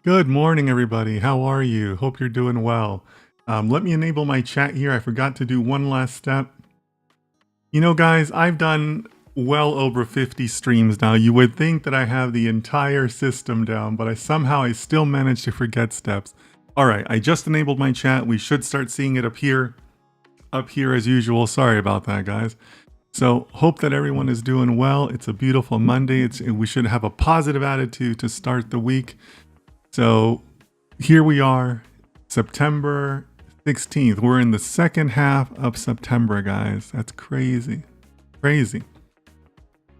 Good morning, everybody. How are you? Hope you're doing well. Let me enable my chat here. I forgot to do one last step. You know, guys, I've done well over 50 streams now. You would think that I have the entire system down, but I still managed to forget steps. All right, I just enabled my chat. We should start seeing it appear up here as usual. Sorry about that, guys. So hope that everyone is doing well. It's a beautiful Monday. We should have a positive attitude to start the week. So here we are, September 16th. We're in the second half of September, guys. That's crazy. Crazy.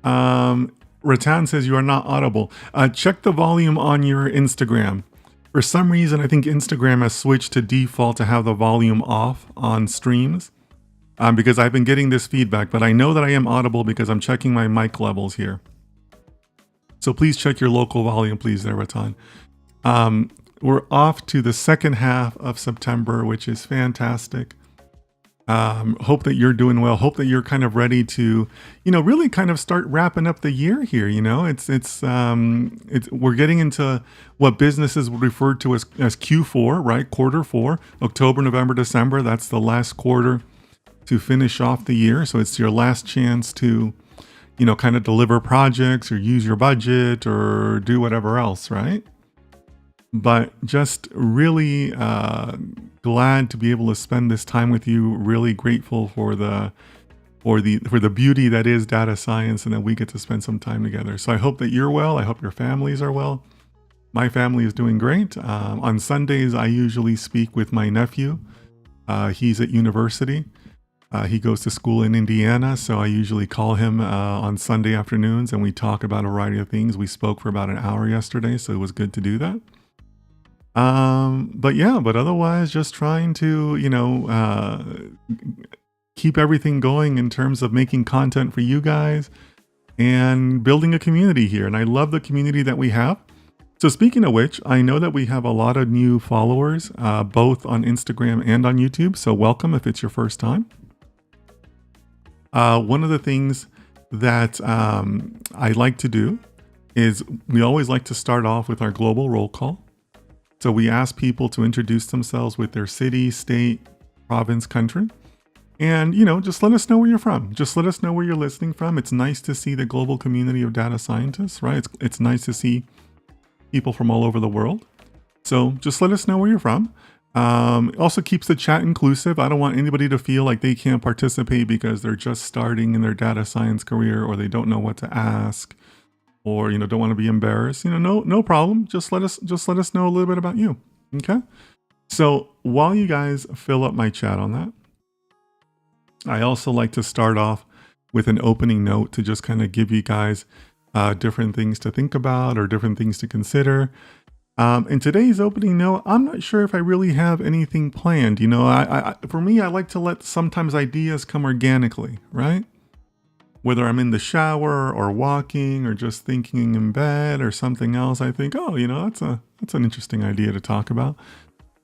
Ratan says you are not audible. Check the volume on your Instagram. For some reason, I think Instagram has switched to default to have the volume off on streams. Because I've been getting this feedback, but I know that I am audible because I'm checking my mic levels here. So please check your local volume, please, there, Ratan. We're off to the second half of September, which is fantastic. Hope that you're doing well. Hope that you're kind of ready to, really kind of start wrapping up the year here. We're getting into what businesses would refer to as Q4, right? Quarter 4, October, November, December. That's the last quarter to finish off the year. So it's your last chance to, kind of deliver projects or use your budget or do whatever else, right? But just really glad to be able to spend this time with you. Really grateful for the beauty that is data science, and that we get to spend some time together. So I hope that you're well. I hope your families are well. My family is doing great. On Sundays, I usually speak with my nephew. He's at university. He goes to school in Indiana, so I usually call him on Sunday afternoons, and we talk about a variety of things. We spoke for about an hour yesterday, so it was good to do that. But otherwise just trying to, keep everything going in terms of making content for you guys and building a community here. And I love the community that we have. So speaking of which, I know that we have a lot of new followers, both on Instagram and on YouTube. So welcome if it's your first time. One of the things that I like to do is we always like to start off with our global roll call. So we ask people to introduce themselves with their city, state, province, country. And, just let us know where you're from. Just let us know where you're listening from. It's nice to see the global community of data scientists, right? It's nice to see people from all over the world. So just let us know where you're from. It also keeps the chat inclusive. I don't want anybody to feel like they can't participate because they're just starting in their data science career, or they don't know what to ask, or don't want to be embarrassed. No problem. Just let us know a little bit about you. Okay. So while you guys fill up my chat on that, I also like to start off with an opening note to just kind of give you guys different things to think about or different things to consider. In today's opening note, I'm not sure if I really have anything planned. For me, I like to let sometimes ideas come organically, right? Whether I'm in the shower or walking or just thinking in bed or something else, I think, that's an interesting idea to talk about.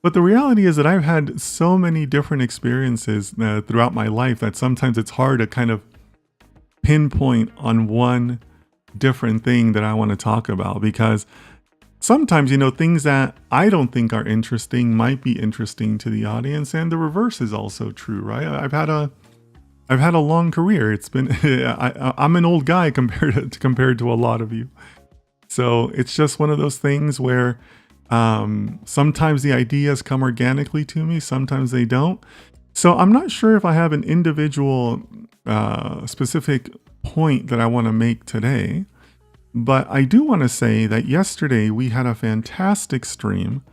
But the reality is that I've had so many different experiences throughout my life that sometimes it's hard to kind of pinpoint on one different thing that I want to talk about, because sometimes, things that I don't think are interesting might be interesting to the audience, and the reverse is also true, right? I've had a long career. It's been I'm an old guy compared to a lot of you. So it's just one of those things where sometimes the ideas come organically to me, sometimes they don't. So I'm not sure if I have an individual specific point that I want to make today, but I do want to say that yesterday we had a fantastic stream.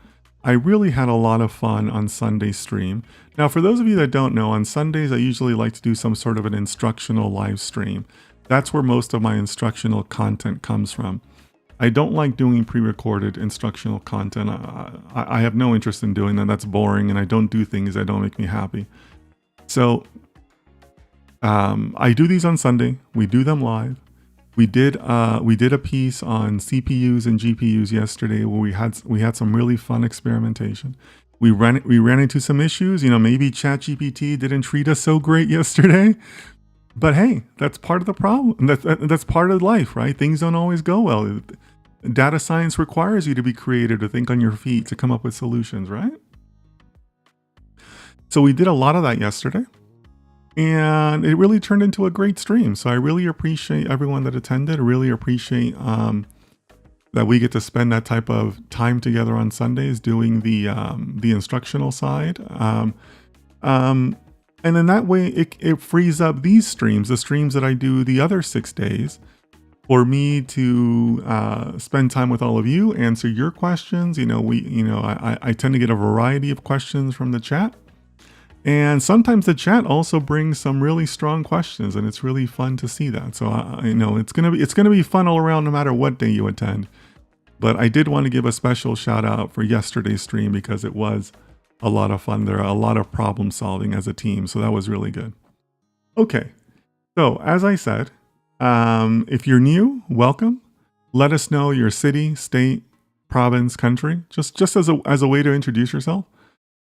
I really had a lot of fun on Sunday stream. Now, for those of you that don't know, on Sundays, I usually like to do some sort of an instructional live stream. That's where most of my instructional content comes from. I don't like doing pre-recorded instructional content. I have no interest in doing that. That's boring, and I don't do things that don't make me happy. So I do these on Sunday. We do them live. We did a piece on CPUs and GPUs yesterday where we had some really fun experimentation. We ran into some issues. Maybe ChatGPT didn't treat us so great yesterday, but hey, that's part of the problem. That's part of life, right? Things don't always go well. Data science requires you to be creative, to think on your feet, to come up with solutions, right? So we did a lot of that yesterday, and it really turned into a great stream. So I really appreciate everyone that attended. I really appreciate that we get to spend that type of time together on Sundays doing the instructional side. And then that way it frees up these streams, the streams that I do the other 6 days, for me to spend time with all of you, answer your questions. I tend to get a variety of questions from the chat. And sometimes the chat also brings some really strong questions, and it's really fun to see that. So it's gonna be fun all around, no matter what day you attend. But I did want to give a special shout out for yesterday's stream because it was a lot of fun. There are a lot of problem solving as a team, so that was really good. Okay, so as I said, if you're new, welcome. Let us know your city, state, province, country, just as a way to introduce yourself.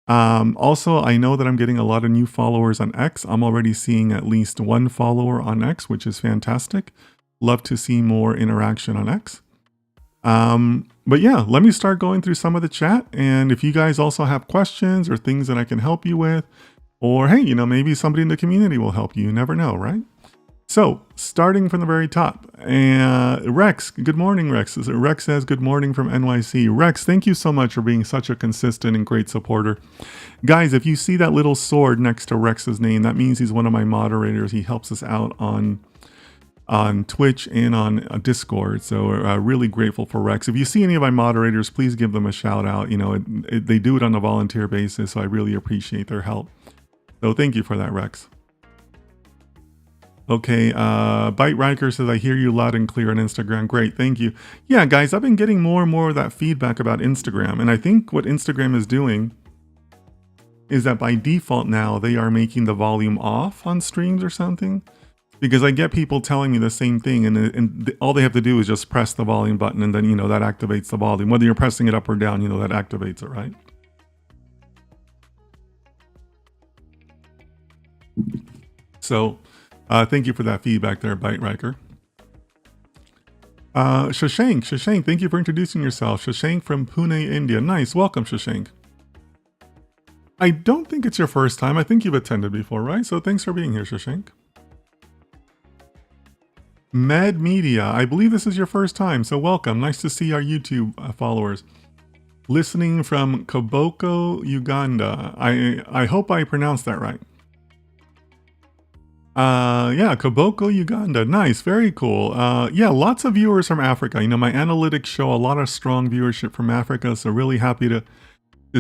Also, I know that I'm getting a lot of new followers on X. I'm already seeing at least 1 follower on X, which is fantastic. Love to see more interaction on X. But yeah, let me start going through some of the chat. And if you guys also have questions or things that I can help you with, or hey, maybe somebody in the community will help you. You never know, right? So starting from the very top, Rex, good morning, Rex. Rex says good morning from NYC. Rex, thank you so much for being such a consistent and great supporter. Guys, if you see that little sword next to Rex's name, that means he's one of my moderators. He helps us out on Twitch and on Discord. So really grateful for Rex. If you see any of my moderators, please give them a shout out. They do it on a volunteer basis, so I really appreciate their help. So thank you for that, Rex. Okay, Bite Riker says, I hear you loud and clear on Instagram. Great, thank you. Yeah, guys, I've been getting more and more of that feedback about Instagram. And I think what Instagram is doing is that by default now, they are making the volume off on streams or something. Because I get people telling me the same thing, and all they have to do is just press the volume button, and then, that activates the volume. Whether you're pressing it up or down, that activates it, right? So, thank you for that feedback there, Bite Riker. Shashank, thank you for introducing yourself. Shashank from Pune, India. Nice, welcome, Shashank. I don't think it's your first time. I think you've attended before, right? So thanks for being here, Shashank. Med Media, I believe this is your first time, so welcome. Nice to see our YouTube followers. Listening from Koboko, Uganda. I hope I pronounced that right. Yeah, Koboko, Uganda. Nice, very cool. Yeah, lots of viewers from Africa. My analytics show a lot of strong viewership from Africa, so really happy to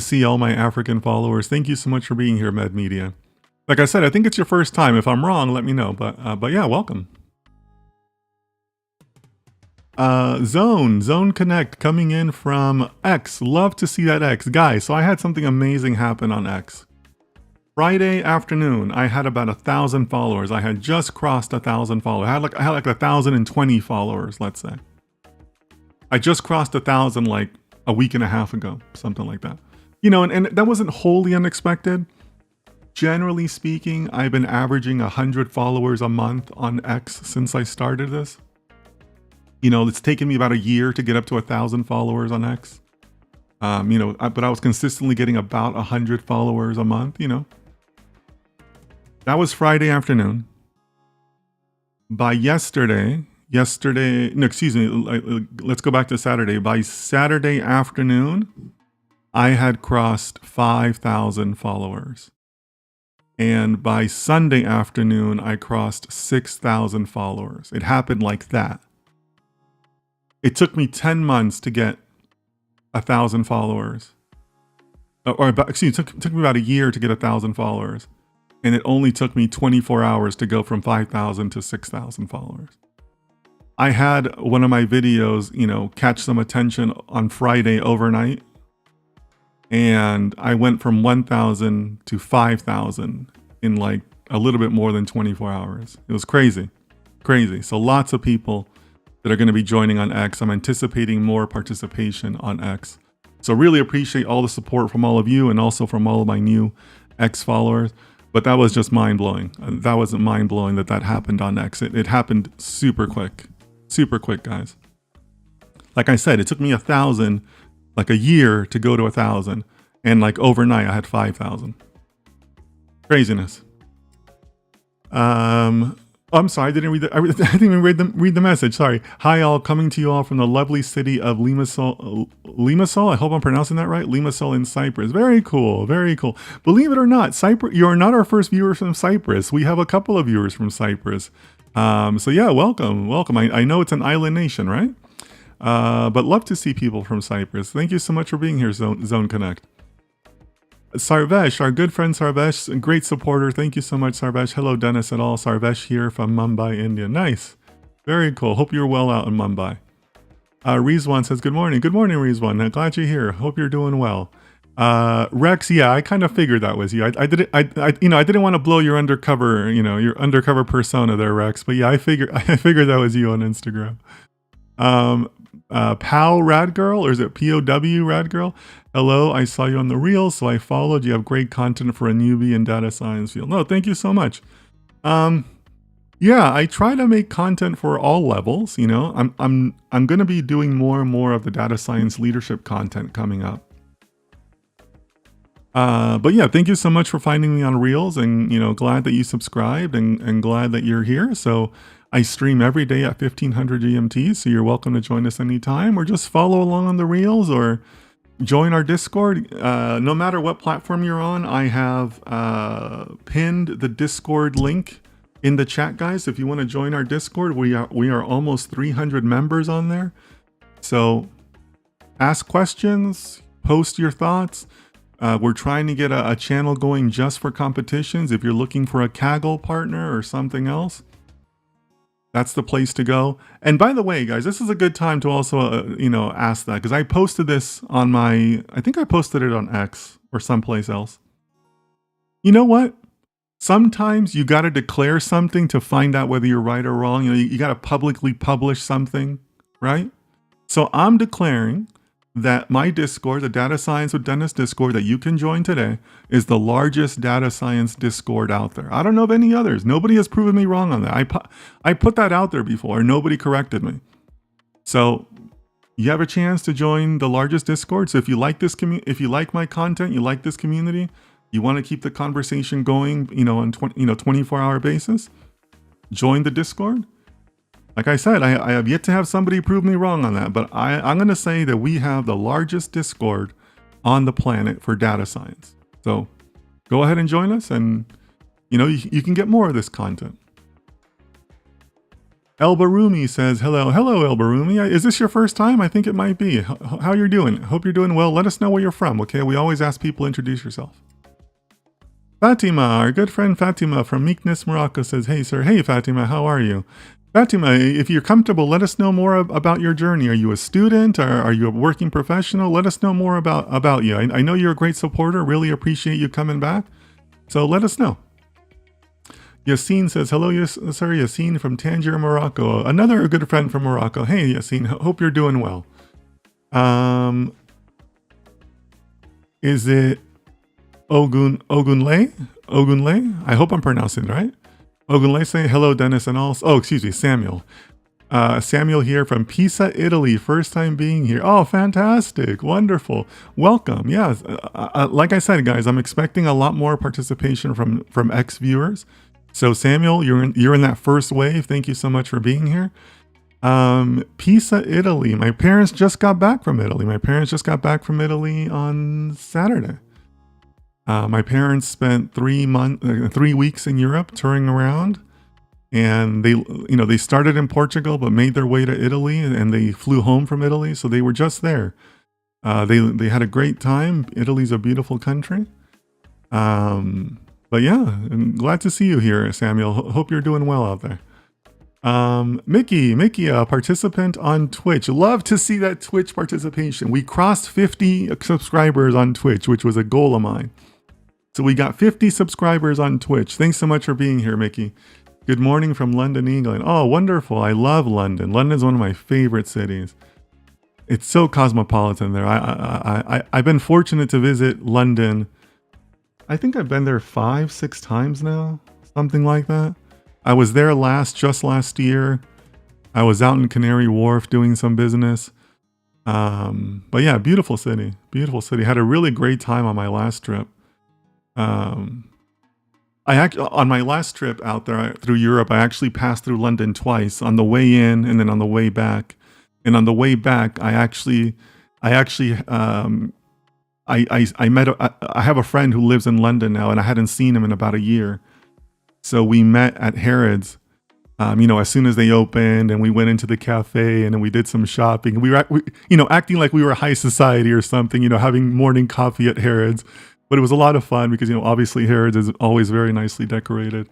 see all my African followers. Thank you so much for being here, Med Media. Like I said, I think it's your first time. If I'm wrong, let me know. But yeah, welcome. Zone Connect coming in from X. Love to see that, X. Guys, so I had something amazing happen on X. Friday afternoon, I had about 1,000 followers. I had just crossed 1,000 followers. I had like 1,020 followers, let's say. I just crossed 1,000 like a week and a half ago, something like that. And that wasn't wholly unexpected. Generally speaking, I've been averaging 100 followers a month on X since I started this. It's taken me about a year to get up to 1,000 followers on X. But I was consistently getting about 100 followers a month, That was Friday afternoon. By yesterday, no, excuse me, let's go back to Saturday. By Saturday afternoon, I had crossed 5,000 followers. And by Sunday afternoon, I crossed 6,000 followers. It happened like that. It took me 10 months to get 1,000 followers. It took me about a year to get 1,000 followers. And it only took me 24 hours to go from 5,000 to 6,000 followers. I had one of my videos, catch some attention on Friday overnight. And I went from 1,000 to 5,000 in like a little bit more than 24 hours. It was crazy. So lots of people that are going to be joining on X. I'm anticipating more participation on X. So really appreciate all the support from all of you and also from all of my new X followers. But that was just mind-blowing. That wasn't mind-blowing that happened on X. It happened super quick, guys. Like I said, it took me 1,000, like a year to go to 1,000. And like overnight, I had 5,000. Craziness. I'm sorry, I didn't read I didn't even read the message. Sorry. Hi all, coming to you all from the lovely city of Limassol. Limassol, I hope I'm pronouncing that right. Limassol in Cyprus. Very cool, very cool. Believe it or not, Cyprus. You are not our first viewers from Cyprus. We have a couple of viewers from Cyprus. So yeah, welcome. I know it's an island nation, right? But love to see people from Cyprus. Thank you so much for being here, Zone Connect. Sarvesh, our good friend Sarvesh, great supporter. Thank you so much, Sarvesh. Hello, Dennis et al. Sarvesh here from Mumbai, India. Nice. Very cool. Hope you're well out in Mumbai. Rizwan says, good morning. Good morning, Rizwan. Glad you're here. Hope you're doing well. Rex, yeah, I kind of figured that was you. I didn't want to blow your undercover, your undercover persona there, Rex. But yeah, I figured that was you on Instagram. Pow Radgirl, or is it POW Radgirl? Hello, I saw you on the Reels, so I followed. You have great content for a newbie in data science field. No, thank you so much. Yeah, I try to make content for all levels. I'm going to be doing more and more of the data science leadership content coming up. But yeah, thank you so much for finding me on Reels, and glad that you subscribed and glad that you're here. So I stream every day at 1500 GMT, so you're welcome to join us anytime, or just follow along on the Reels, or join our Discord. No matter what platform you're on, I have pinned the Discord link in the chat, guys. If you want to join our Discord, we are almost 300 members on there. So ask questions, post your thoughts. We're trying to get a channel going just for competitions. If you're looking for a Kaggle partner or something else, that's the place to go. And by the way, guys, this is a good time to also, ask that, because I posted this on I think I posted it on X or someplace else. You know what? Sometimes you got to declare something to find out whether you're right or wrong. You got to publicly publish something, right? So I'm declaring that my Discord, the Data Science with Dennis Discord that you can join today, is the largest data science Discord out there. I don't know of any others. Nobody has proven me wrong on that. I put that out there before and nobody corrected me. So you have a chance to join the largest Discord. So if you like this if you like my content, you like this community, you want to keep the conversation going, on 24-hour basis, join the Discord. Like I said, I have yet to have somebody prove me wrong on that, but I'm going to say that we have the largest Discord on the planet for data science. So go ahead and join us, and you can get more of this content. El Barumi says, hello El Barumi. Is this your first time? I think it might be. How you're doing? Hope you're doing well. Let us know where you're from, okay? We always ask people to introduce yourself. Fatima, our good friend Fatima from Meekness, Morocco says, hey sir. Hey Fatima, how are you? Fatima, if you're comfortable, let us know more about your journey. Are you a student? Or are you a working professional? Let us know more about you. I know you're a great supporter. Really appreciate you coming back. So let us know. Yassine says, hello, sir. Yassine from Tangier, Morocco. Another good friend from Morocco. Hey, Yassine. Hope you're doing well. Is it Ogunle? I hope I'm pronouncing it right. Ogunle saying, hello, Dennis and all. Oh, excuse me, Samuel. Samuel here from Pisa, Italy. First time being here. Oh, fantastic. Wonderful. Welcome. Yeah, like I said, guys, I'm expecting a lot more participation from ex-viewers. So Samuel, you're in that first wave. Thank you so much for being here. Pisa, Italy. My parents just got back from Italy. On Saturday. My parents spent 3 weeks in Europe touring around, and they started in Portugal but made their way to Italy, and they flew home from Italy, so they were just there. They had a great time. Italy's a beautiful country. But yeah, I'm glad to see you here, Samuel. Hope you're doing well out there. Mickey, a participant on Twitch. Love to see that Twitch participation. We crossed 50 subscribers on Twitch, which was a goal of mine. So we got 50 subscribers on Twitch. Thanks so much for being here, Mickey. Good morning from London, England. Oh, wonderful. I love London. London's one of my favorite cities. It's so cosmopolitan there. I've been fortunate to visit London. I think I've been there 5-6 times now, something like that. I was there just last year. I was out in Canary Wharf doing some business. But yeah, beautiful city. Beautiful city. Had a really great time on my last trip. Um, on my last trip out there through Europe, I actually passed through London twice, on the way in and then on the way back. And on the way back, I actually, I met, I have a friend who lives in London now, and I hadn't seen him in about a year. So we met at Harrods, as soon as they opened, and we went into the cafe, and then we did some shopping. Acting like we were high society or something, having morning coffee at Harrods. But it was a lot of fun because, obviously Harrods is always very nicely decorated.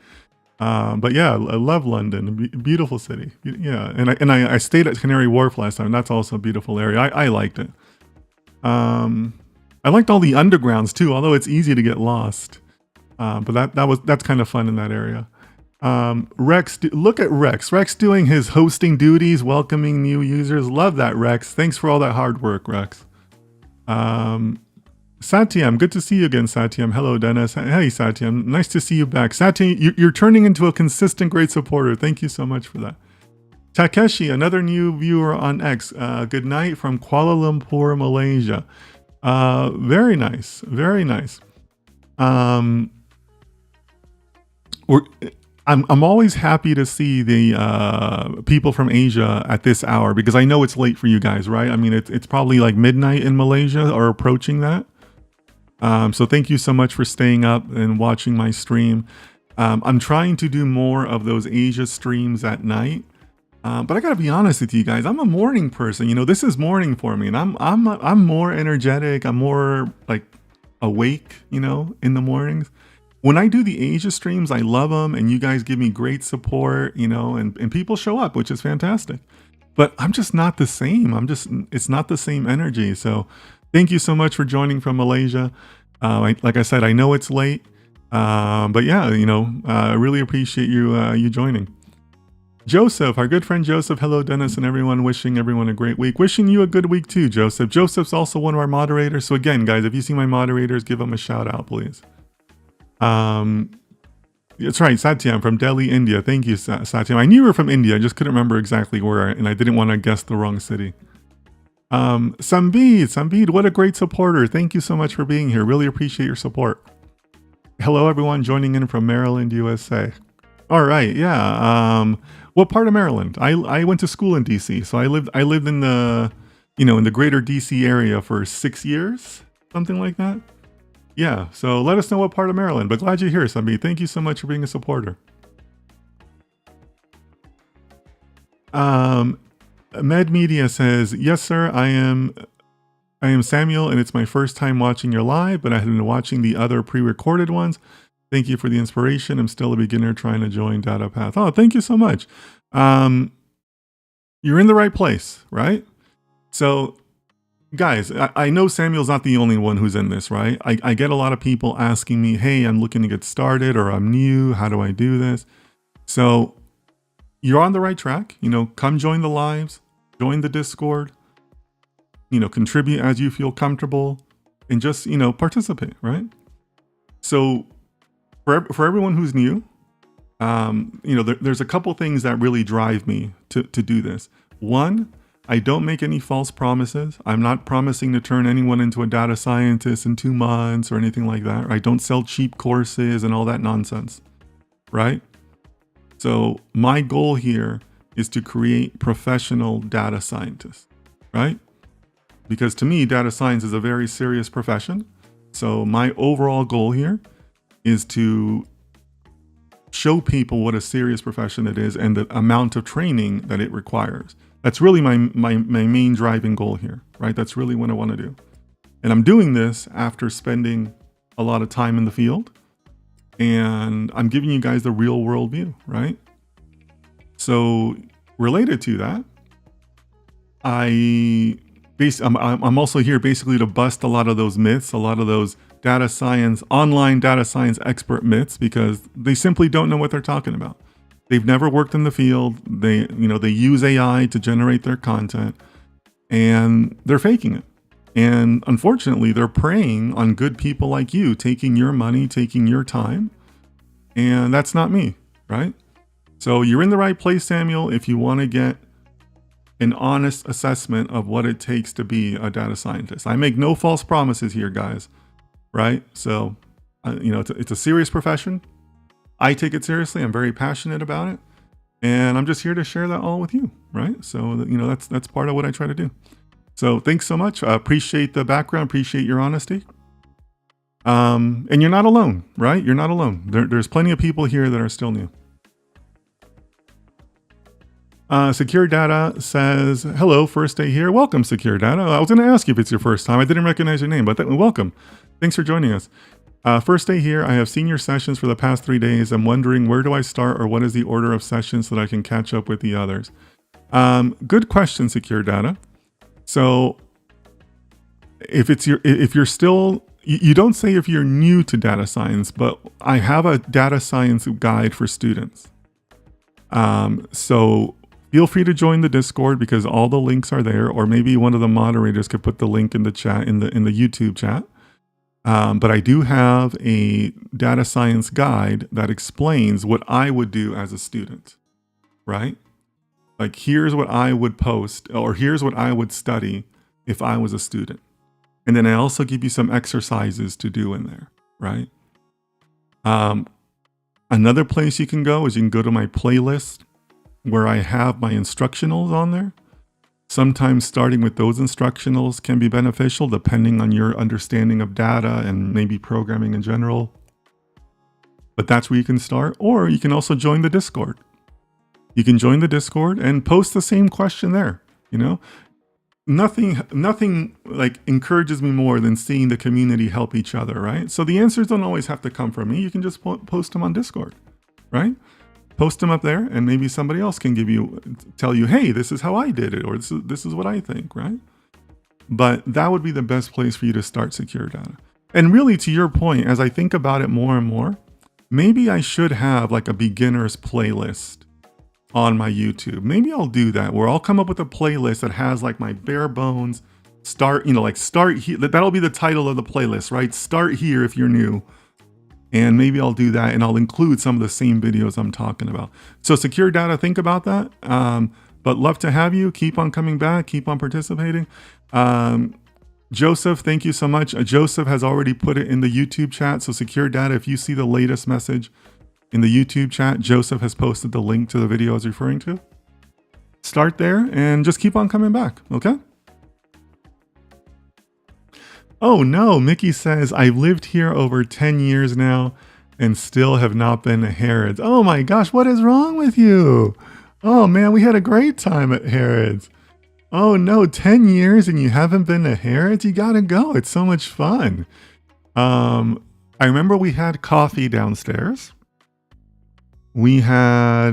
But yeah, I love London. Beautiful city. Yeah, and I stayed at Canary Wharf last time. That's also a beautiful area. I liked it. I liked all the undergrounds too, although it's easy to get lost. But that's kind of fun in that area. Rex, look at Rex. Rex doing his hosting duties, welcoming new users. Love that, Rex. Thanks for all that hard work, Rex. Satyam, good to see you again, Satyam. Hello, Dennis. Hey, Satyam. Nice to see you back. Satyam, you're turning into a consistent great supporter. Thank you so much for that. Takeshi, another new viewer on X. Good night from Kuala Lumpur, Malaysia. Very nice. Very nice. I'm always happy to see the people from Asia at this hour, because I know it's late for you guys, right? I mean, it's probably like midnight in Malaysia or approaching that. So thank you so much for staying up and watching my stream. I'm trying to do more of those Asia streams at night. But I gotta be honest with you guys, I'm a morning person. This is morning for me, and I'm more energetic. I'm more like awake, in the mornings. When I do the Asia streams, I love them, and you guys give me great support, and people show up, which is fantastic. But I'm just not the same. It's not the same energy. So thank you so much for joining from Malaysia. Like I said, I know it's late, but yeah, I really appreciate you joining. Joseph, our good friend Joseph. Hello, Dennis, and everyone. Wishing everyone a great week. Wishing you a good week too, Joseph. Joseph's also one of our moderators. So again, guys, if you see my moderators, give them a shout out, please. That's right, Satyam from Delhi, India. Thank you, Satyam. I knew you were from India. I just couldn't remember exactly where, and I didn't want to guess the wrong city. Sambid, what a great supporter. Thank you so much for being here. Really appreciate your support. Hello, everyone joining in from Maryland, USA. All right, yeah. What part of Maryland? I went to school in DC, so I lived in the, in the greater DC area for 6 years, something like that. Yeah, so let us know what part of Maryland. But glad you're here, Sambid. Thank you so much for being a supporter. Med Media says, yes, sir, I am Samuel, and it's my first time watching your live, but I have been watching the other pre-recorded ones. Thank you for the inspiration. I'm still a beginner trying to join DataPath. Oh, thank you so much. You're in the right place, right? So, guys, I know Samuel's not the only one who's in this, right? I get a lot of people asking me, hey, I'm looking to get started, or I'm new. How do I do this? So you're on the right track. Come join the lives, join the Discord, contribute as you feel comfortable, and just, participate, right? So for everyone who's new, there's a couple things that really drive me to do this. One, I don't make any false promises. I'm not promising to turn anyone into a data scientist in 2 months or anything like that. I don't sell cheap courses and all that nonsense, right? So my goal here is to create professional data scientists, right? Because to me, data science is a very serious profession. So my overall goal here is to show people what a serious profession it is and the amount of training that it requires. That's really my main driving goal here, right? That's really what I want to do. And I'm doing this after spending a lot of time in the field, and I'm giving you guys the real world view, right? So related to that, I'm also here basically to bust a lot of those myths, a lot of those online data science expert myths, because they simply don't know what they're talking about. They've never worked in the field. They use AI to generate their content, and they're faking it. And unfortunately, they're preying on good people like you, taking your money, taking your time. And that's not me, right? So you're in the right place, Samuel. If you want to get an honest assessment of what it takes to be a data scientist. I make no false promises here, guys, right? So, it's a serious profession. I take it seriously. I'm very passionate about it. And I'm just here to share that all with you, right? So, that's part of what I try to do. So thanks so much. I appreciate the background, appreciate your honesty. And you're not alone, right? You're not alone. There's plenty of people here that are still new. Secure Data says, hello, first day here. Welcome, Secure Data. I was going to ask you if it's your first time. I didn't recognize your name, but welcome. Thanks for joining us. First day here. I have seen your sessions for the past 3 days. I'm wondering, where do I start, or what is the order of sessions so that I can catch up with the others? Good question, Secure Data. So if you're still, you don't say if you're new to data science, but I have a data science guide for students. So feel free to join the Discord because all the links are there, or maybe one of the moderators could put the link in the chat, in the YouTube chat. But I do have a data science guide that explains what I would do as a student, right? Like, here's what I would post, or here's what I would study if I was a student. And then I also give you some exercises to do in there, right? Another place you can go is you can go to my playlist where I have my instructionals on there. Sometimes starting with those instructionals can be beneficial depending on your understanding of data and maybe programming in general. But that's where you can start. Or you can also join the Discord. You can join the Discord and post the same question there. Nothing like encourages me more than seeing the community help each other, right? So the answers don't always have to come from me. You can just post them on Discord, right? Post them up there, and maybe somebody else can tell you, hey, this is how I did it, or this is what I think, right? But that would be the best place for you to start Secure Data. And really, to your point, as I think about it more and more, maybe I should have like a beginner's playlist on my YouTube. Maybe I'll do that, where I'll come up with a playlist that has like my bare bones start here. That'll be the title of the playlist, right? Start here if you're new. And maybe I'll do that, and I'll include some of the same videos I'm talking about. So Secure Data, think about that. But love to have you. Keep on coming back. Keep on participating. Joseph, thank you so much. Joseph has already put it in the YouTube chat. So Secure Data, if you see the latest message in the YouTube chat, Joseph has posted the link to the video I was referring to. Start there and just keep on coming back, okay? Oh no, Mickey says, I've lived here over 10 years now and still have not been to Harrods. Oh my gosh, what is wrong with you? Oh man, we had a great time at Harrods. Oh no, 10 years and you haven't been to Harrods? You gotta go, it's so much fun. I remember we had coffee downstairs. I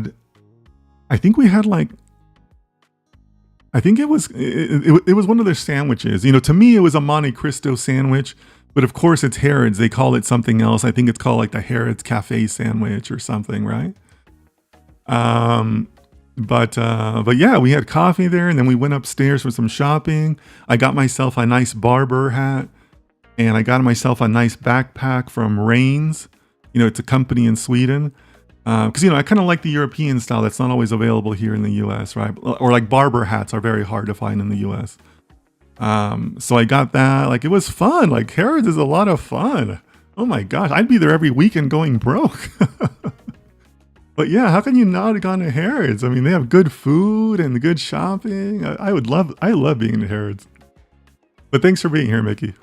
think it was one of their sandwiches. To me, it was a Monte Cristo sandwich, but of course it's Harrods. They call it something else. I think it's called like the Harrods Cafe sandwich or something, right? But yeah, we had coffee there, and then we went upstairs for some shopping. I got myself a nice Barber hat, and I got myself a nice backpack from Rains. It's a company in Sweden. Because I kind of like the European style that's not always available here in the US, right? Or like Barber hats are very hard to find in the US. So I got that. Like, it was fun. Like, Harrods is a lot of fun. Oh my gosh, I'd be there every weekend going broke. But yeah, how can you not have gone to Harrods? I mean, they have good food and good shopping. I love being in Harrods. But thanks for being here, Mickey.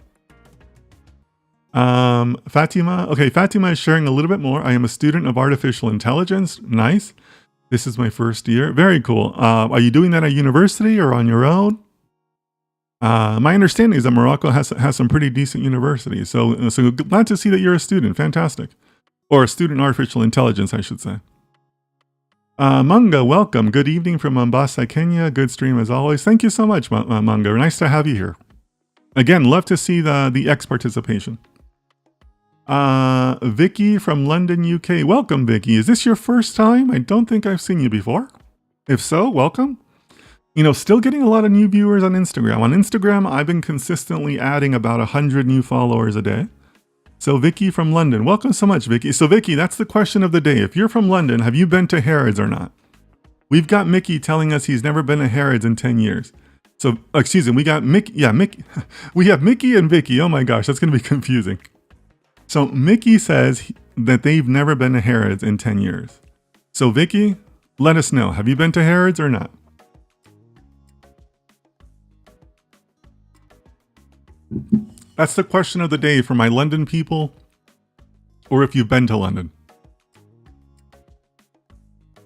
Fatima. Okay, Fatima is sharing a little bit more. I am a student of artificial intelligence. Nice. This is my first year. Very cool. Are you doing that at university or on your own? My understanding is that Morocco has some pretty decent universities. So glad to see that you're a student. Fantastic. Or a student in artificial intelligence, I should say. Manga, welcome. Good evening from Mombasa, Kenya. Good stream as always. Thank you so much, Manga. Nice to have you here. Again, love to see the X participation. Vicky from London, UK. Welcome, Vicky. Is this your first time? I don't think I've seen you before. If so, welcome. Still getting a lot of new viewers on Instagram. On Instagram, I've been consistently adding about 100 new followers a day. So Vicky from London, welcome so much, Vicky. So Vicky, that's the question of the day. If you're from London, have you been to Harrods or not? We've got Mickey telling us he's never been to Harrods in 10 years. So, excuse me, we got Mickey. Yeah, Mickey. We have Mickey and Vicky. Oh my gosh, that's going to be confusing. So Mickey says that they've never been to Harrods in 10 years. So Vicky, let us know. Have you been to Harrods or not? That's the question of the day for my London people, or if you've been to London.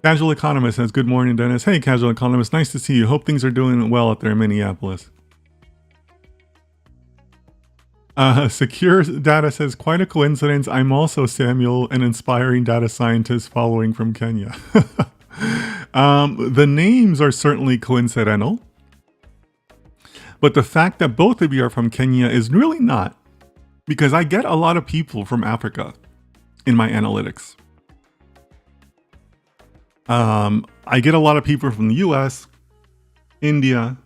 Casual Economist says, good morning, Dennis. Hey, Casual Economist. Nice to see you. Hope things are doing well out there in Minneapolis. Secure Data says, quite a coincidence. I'm also Samuel, an inspiring data scientist following from Kenya. The names are certainly coincidental. But the fact that both of you are from Kenya is really not. Because I get a lot of people from Africa in my analytics. I get a lot of people from the US, India,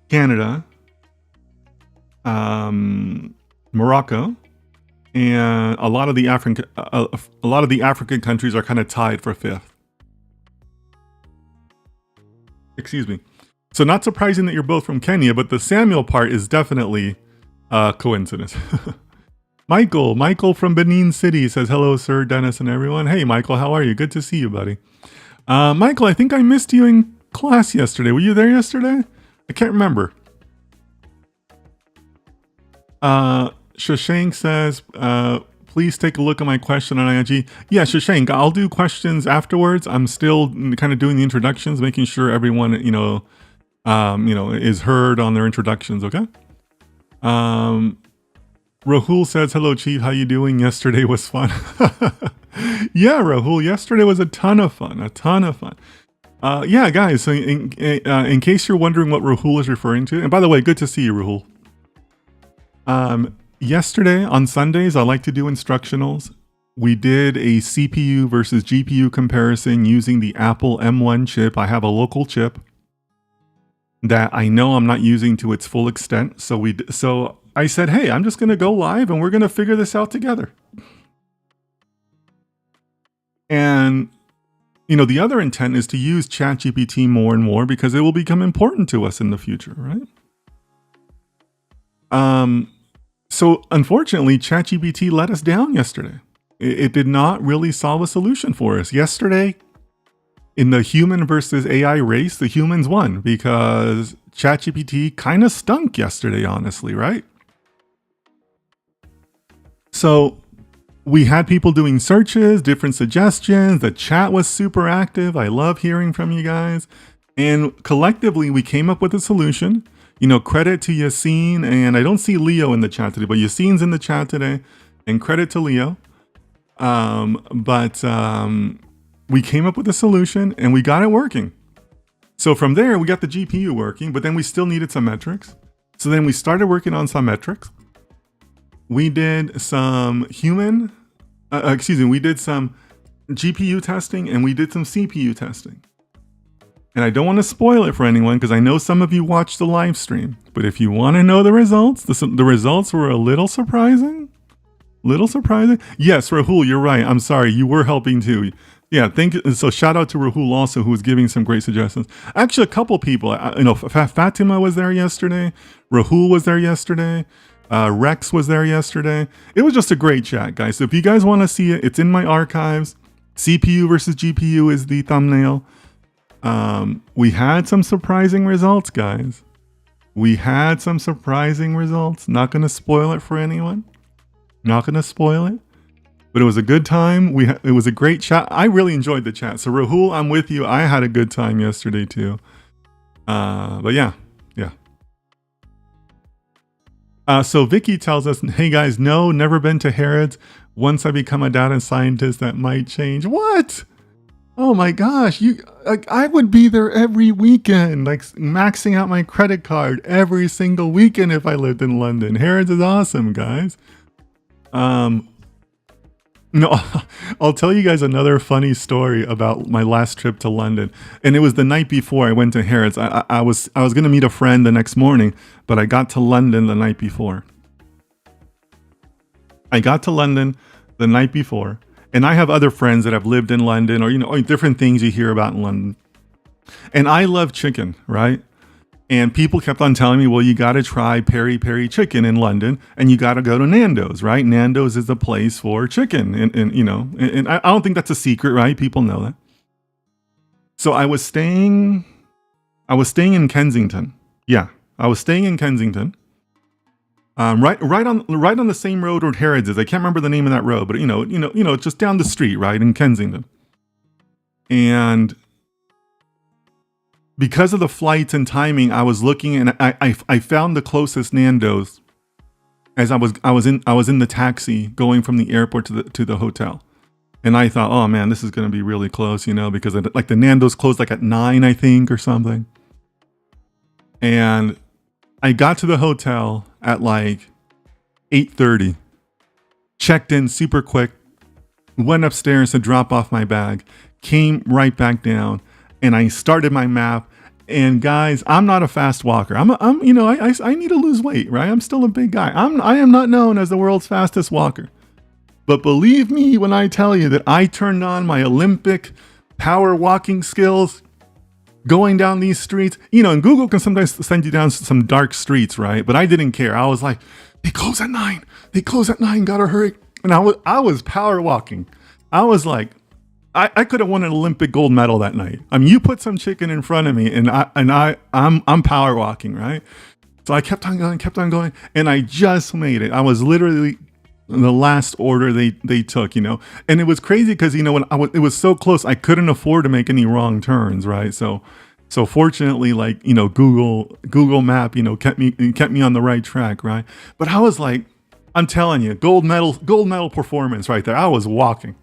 Canada, Morocco, and a lot of the African countries are kind of tied for fifth. Excuse me. So not surprising that you're both from Kenya, but the Samuel part is definitely a coincidence. Michael from Benin City says, hello, Sir Dennis and everyone. Hey, Michael, how are you? Good to see you, buddy. Michael, I think I missed you in class yesterday. Were you there yesterday? I can't remember. Shashank says, please take a look at my question on IG. Yeah, Shashank, I'll do questions afterwards. I'm still kind of doing the introductions, making sure everyone, is heard on their introductions, okay? Rahul says, hello, Chief. How you doing? Yesterday was fun. Yeah, Rahul, yesterday was a ton of fun. Yeah, guys, so in case you're wondering what Rahul is referring to, and by the way, good to see you, Rahul. Yesterday on Sundays, I like to do instructionals. We did a CPU versus GPU comparison using the Apple M1 chip. I have a local chip that I know I'm not using to its full extent. So I said, hey, I'm just going to go live and we're going to figure this out together. And, the other intent is to use ChatGPT more and more because it will become important to us in the future, right? So unfortunately, ChatGPT let us down yesterday. It did not really solve a solution for us. Yesterday, in the human versus AI race, the humans won because ChatGPT kind of stunk yesterday, honestly, right? So we had people doing searches, different suggestions. The chat was super active. I love hearing from you guys. And collectively, we came up with a solution. Credit to Yassine, and I don't see Leo in the chat today, but Yassine's in the chat today, and credit to Leo. We came up with a solution, and we got it working. So from there, we got the GPU working, but then we still needed some metrics. So then we started working on some metrics. We did some we did some GPU testing, and we did some CPU testing. And I don't want to spoil it for anyone because I know some of you watched the live stream. But if you want to know the results, the results were a little surprising. Yes, Rahul, you're right. I'm sorry. You were helping too. Yeah, thank you. So shout out to Rahul also, who was giving some great suggestions. Actually, a couple people. Fatima was there yesterday. Rahul was there yesterday. Rex was there yesterday. It was just a great chat, guys. So if you guys want to see it, it's in my archives. CPU versus GPU is the thumbnail. We had some surprising results, guys. Not going to spoil it for anyone. But it was a good time. It was a great chat. I really enjoyed the chat. So Rahul, I'm with you. I had a good time yesterday too. But yeah. So Vicky tells us, hey guys, no, never been to Harrods. Once I become a data scientist, that might change. What? Oh my gosh, I would be there every weekend, like maxing out my credit card every single weekend if I lived in London. Harrods is awesome, guys. No, I'll tell you guys another funny story about my last trip to London. And it was the night before I went to Harrods. I was going to meet a friend the next morning, but I got to London the night before. And I have other friends that have lived in London, or, or different things you hear about in London. And I love chicken, right? And people kept on telling me, well, you got to try peri peri chicken in London, and you got to go to Nando's, right? Nando's is the place for chicken. And I don't think that's a secret, right? People know that. So I was staying in Kensington. Yeah, I was staying in Kensington. Right on the same road where Harrods is. I can't remember the name of that road, but it's just down the street, right, in Kensington. And because of the flights and timing, I was looking, and I found the closest Nando's as I was in the taxi going from the airport to the hotel. And I thought, oh man, this is going to be really close, because like the Nando's closed like at 9, I think, or something. And I got to the hotel at like 8:30, checked in super quick, went upstairs to drop off my bag, came right back down, and I started my map. And guys, I'm not a fast walker. I need to lose weight, right? I'm still a big guy. I am not known as the world's fastest walker. But believe me when I tell you that I turned on my Olympic power walking skills going down these streets. And Google can sometimes send you down some dark streets, right? But I didn't care. I was like, they close at 9. They close at 9. Gotta hurry. And I was power walking. I was like, I could have won an Olympic gold medal that night. I mean, you put some chicken in front of me, and I'm power walking, right? So I kept on going, and I just made it. I was literally the last order they took, and it was crazy because when it was so close, I couldn't afford to make any wrong turns, right? So fortunately, like Google Map, kept me on the right track, right? But I was like, I'm telling you, gold medal performance right there. I was walking.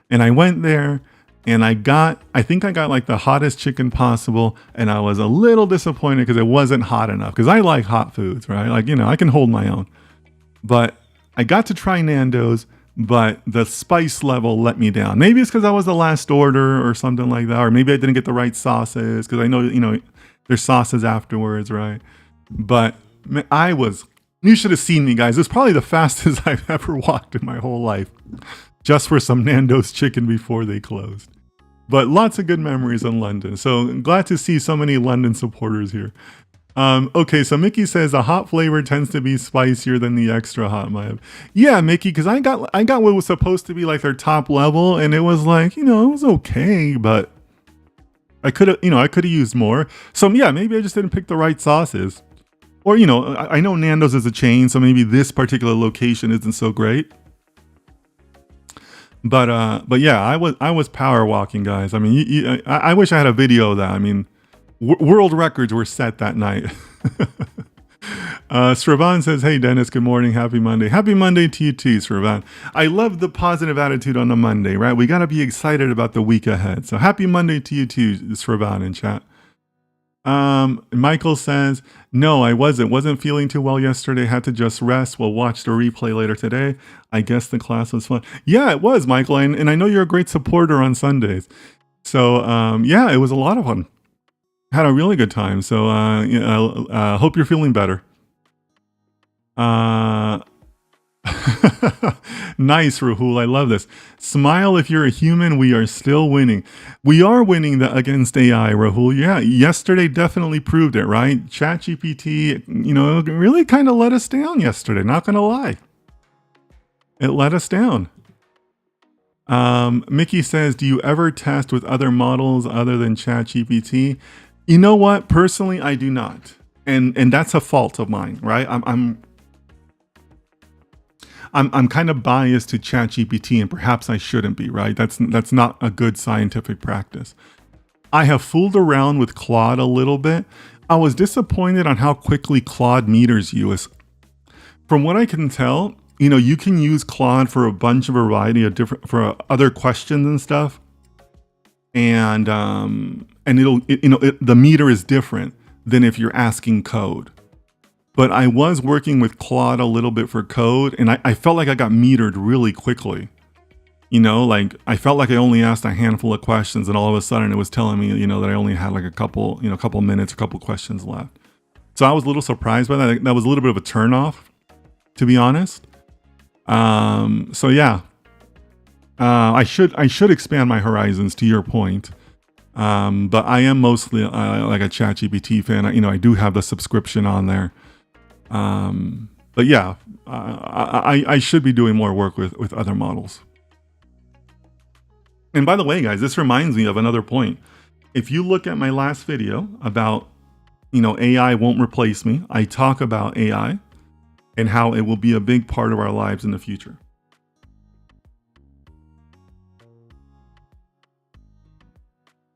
And I went there, and I think I got like the hottest chicken possible, and I was a little disappointed because it wasn't hot enough, because I like hot foods, right? Like, I can hold my own. But I got to try Nando's, but the spice level let me down. Maybe it's because I was the last order or something like that, or maybe I didn't get the right sauces, because I know, there's sauces afterwards, right? But you should have seen me, guys. It's probably the fastest I've ever walked in my whole life, just for some Nando's chicken before they closed. But lots of good memories in London. So glad to see so many London supporters here. Okay, so Mickey says a hot flavor tends to be spicier than the extra hot, Maya. Yeah, Mickey, because I got what was supposed to be like their top level, and it was like, it was okay, but I could have used more. So yeah, maybe I just didn't pick the right sauces. Or, I know Nando's is a chain, so maybe this particular location isn't so great. But yeah, I was power walking, guys. I mean, I wish I had a video of that. I mean, world records were set that night. Sravan says, hey Dennis, good morning, happy Monday. Happy Monday to you too, Sravan. I love the positive attitude on a Monday, right? We got to be excited about the week ahead. So happy Monday to you too, Sravan in chat. Michael says, no, I wasn't feeling too well yesterday. Had to just rest. We'll watch the replay later today. I guess the class was fun. Yeah, it was, Michael. And I know you're a great supporter on Sundays. So, yeah, it was a lot of fun. Had a really good time. So, hope you're feeling better. Nice, Rahul. I love this. Smile if you're a human. We are still winning. We are winning against AI, Rahul. Yeah, yesterday definitely proved it, right? ChatGPT, really kind of let us down yesterday. Not going to lie. It let us down. Mickey says, do you ever test with other models other than ChatGPT? You know what? Personally, I do not. And that's a fault of mine, right? I'm kind of biased to ChatGPT, and perhaps I shouldn't be, right? That's not a good scientific practice. I have fooled around with Claude a little bit. I was disappointed on how quickly Claude meters you. From what I can tell, you can use Claude for a variety of different, for other questions and stuff. And the meter is different than if you're asking code. But I was working with Claude a little bit for code, and I felt like I got metered really quickly. Like I felt like I only asked a handful of questions, and all of a sudden it was telling me, that I only had like a couple minutes, a couple questions left. So I was a little surprised by that. That was a little bit of a turnoff, to be honest. So yeah. I should expand my horizons, to your point. But I am mostly like a ChatGPT fan. I do have the subscription on there. But yeah, I should be doing more work with other models. And by the way, guys, this reminds me of another point. If you look at my last video about, AI won't replace me, I talk about AI and how it will be a big part of our lives in the future.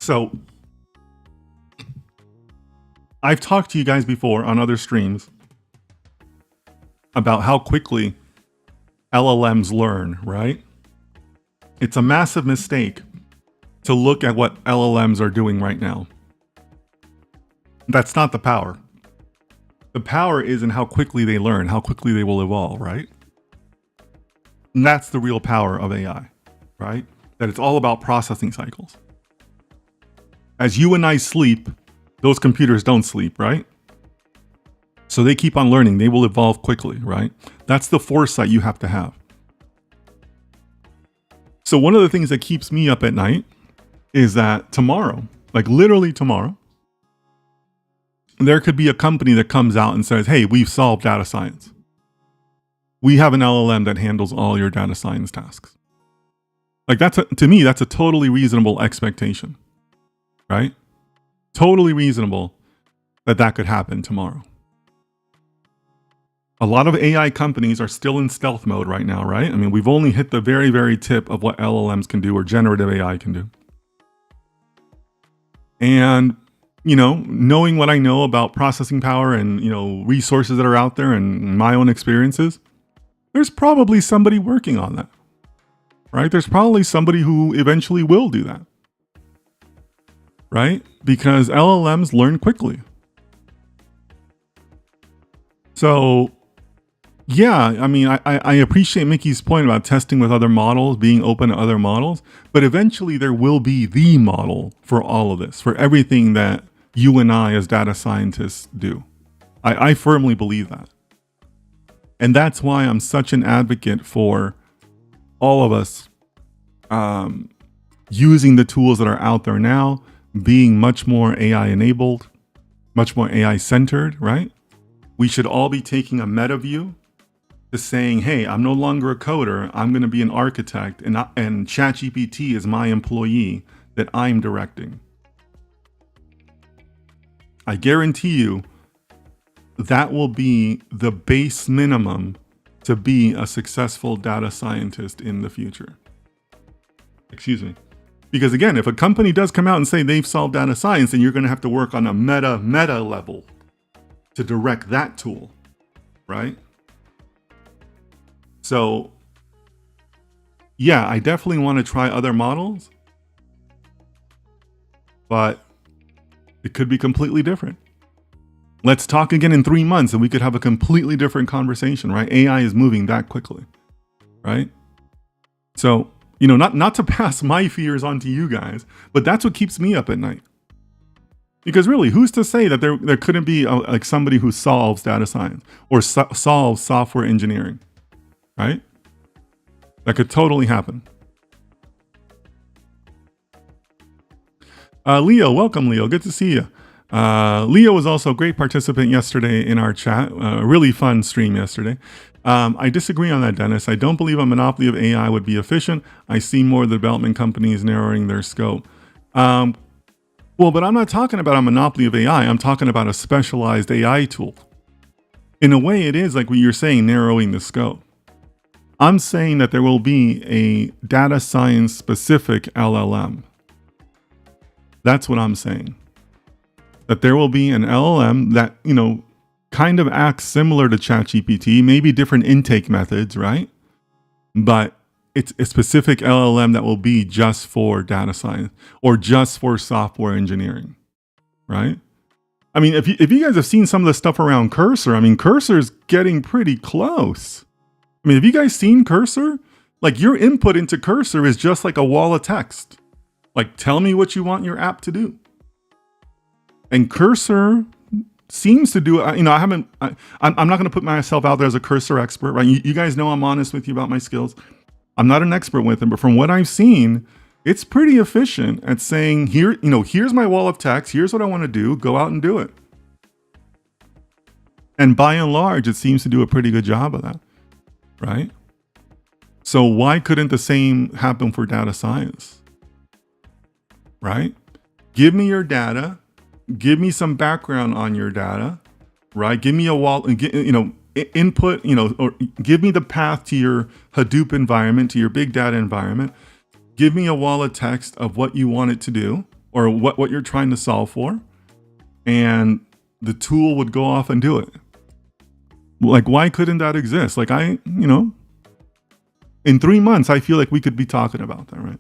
So I've talked to you guys before on other streams about how quickly LLMs learn, right? It's a massive mistake to look at what LLMs are doing right now. That's not the power. The power is in how quickly they learn, how quickly they will evolve, right? And that's the real power of AI, right? That it's all about processing cycles. As you and I sleep, those computers don't sleep, right? So they keep on learning. They will evolve quickly, right? That's the foresight you have to have. So one of the things that keeps me up at night is that tomorrow, like literally tomorrow, there could be a company that comes out and says, hey, we've solved data science. We have an LLM that handles all your data science tasks. Like to me, that's a totally reasonable expectation, right? Totally reasonable that could happen tomorrow. A lot of AI companies are still in stealth mode right now, right? I mean, we've only hit the very, very tip of what LLMs can do or generative AI can do. And, knowing what I know about processing power and, resources that are out there and my own experiences, there's probably somebody working on that, right? There's probably somebody who eventually will do that, right? Because LLMs learn quickly. So, yeah, I mean, I appreciate Mickey's point about testing with other models, being open to other models, but eventually there will be the model for all of this, for everything that you and I as data scientists do. I firmly believe that. And that's why I'm such an advocate for all of us using the tools that are out there now, being much more AI enabled, much more AI centered, right? We should all be taking a meta view to saying, hey, I'm no longer a coder, I'm going to be an architect, and ChatGPT is my employee that I'm directing. I guarantee you that will be the base minimum to be a successful data scientist in the future. Excuse me. Because again, if a company does come out and say they've solved data science, then you're going to have to work on a meta level to direct that tool, right? So yeah, I definitely want to try other models, but it could be completely different. Let's talk again in 3 months and we could have a completely different conversation, right? AI is moving that quickly, right? So, not to pass my fears on to you guys, but that's what keeps me up at night. Because really, who's to say that there couldn't be like somebody who solves data science or solves software engineering, right? That could totally happen. Leo, welcome, Leo. Good to see you. Leo was also a great participant yesterday in our chat. Really fun stream yesterday. I disagree on that, Dennis. I don't believe a monopoly of AI would be efficient. I see more of the development companies narrowing their scope. Well, but I'm not talking about a monopoly of AI. I'm talking about a specialized AI tool. In a way, it is like what you're saying, narrowing the scope. I'm saying that there will be a data science specific LLM. That's what I'm saying. That there will be an LLM that, kind of acts similar to ChatGPT, maybe different intake methods, right? But it's a specific LLM that will be just for data science or just for software engineering, right? I mean, if you guys have seen some of the stuff around Cursor, I mean, Cursor is getting pretty close. I mean, have you guys seen Cursor? Like your input into Cursor is just like a wall of text. Like, tell me what you want your app to do. And Cursor seems to do, I'm not going to put myself out there as a Cursor expert, right? You guys know I'm honest with you about my skills. I'm not an expert with it, but from what I've seen, it's pretty efficient at saying, here, here's my wall of text. Here's what I want to do. Go out and do it. And by and large, it seems to do a pretty good job of that, right? So why couldn't the same happen for data science, right? Give me your data. Give me some background on your data, right? Give me a wall, input, or give me the path to your Hadoop environment, to your big data environment. Give me a wall of text of what you want it to do or what you're trying to solve for. And the tool would go off and do it. Like, why couldn't that exist? Like in 3 months, I feel like we could be talking about that, right?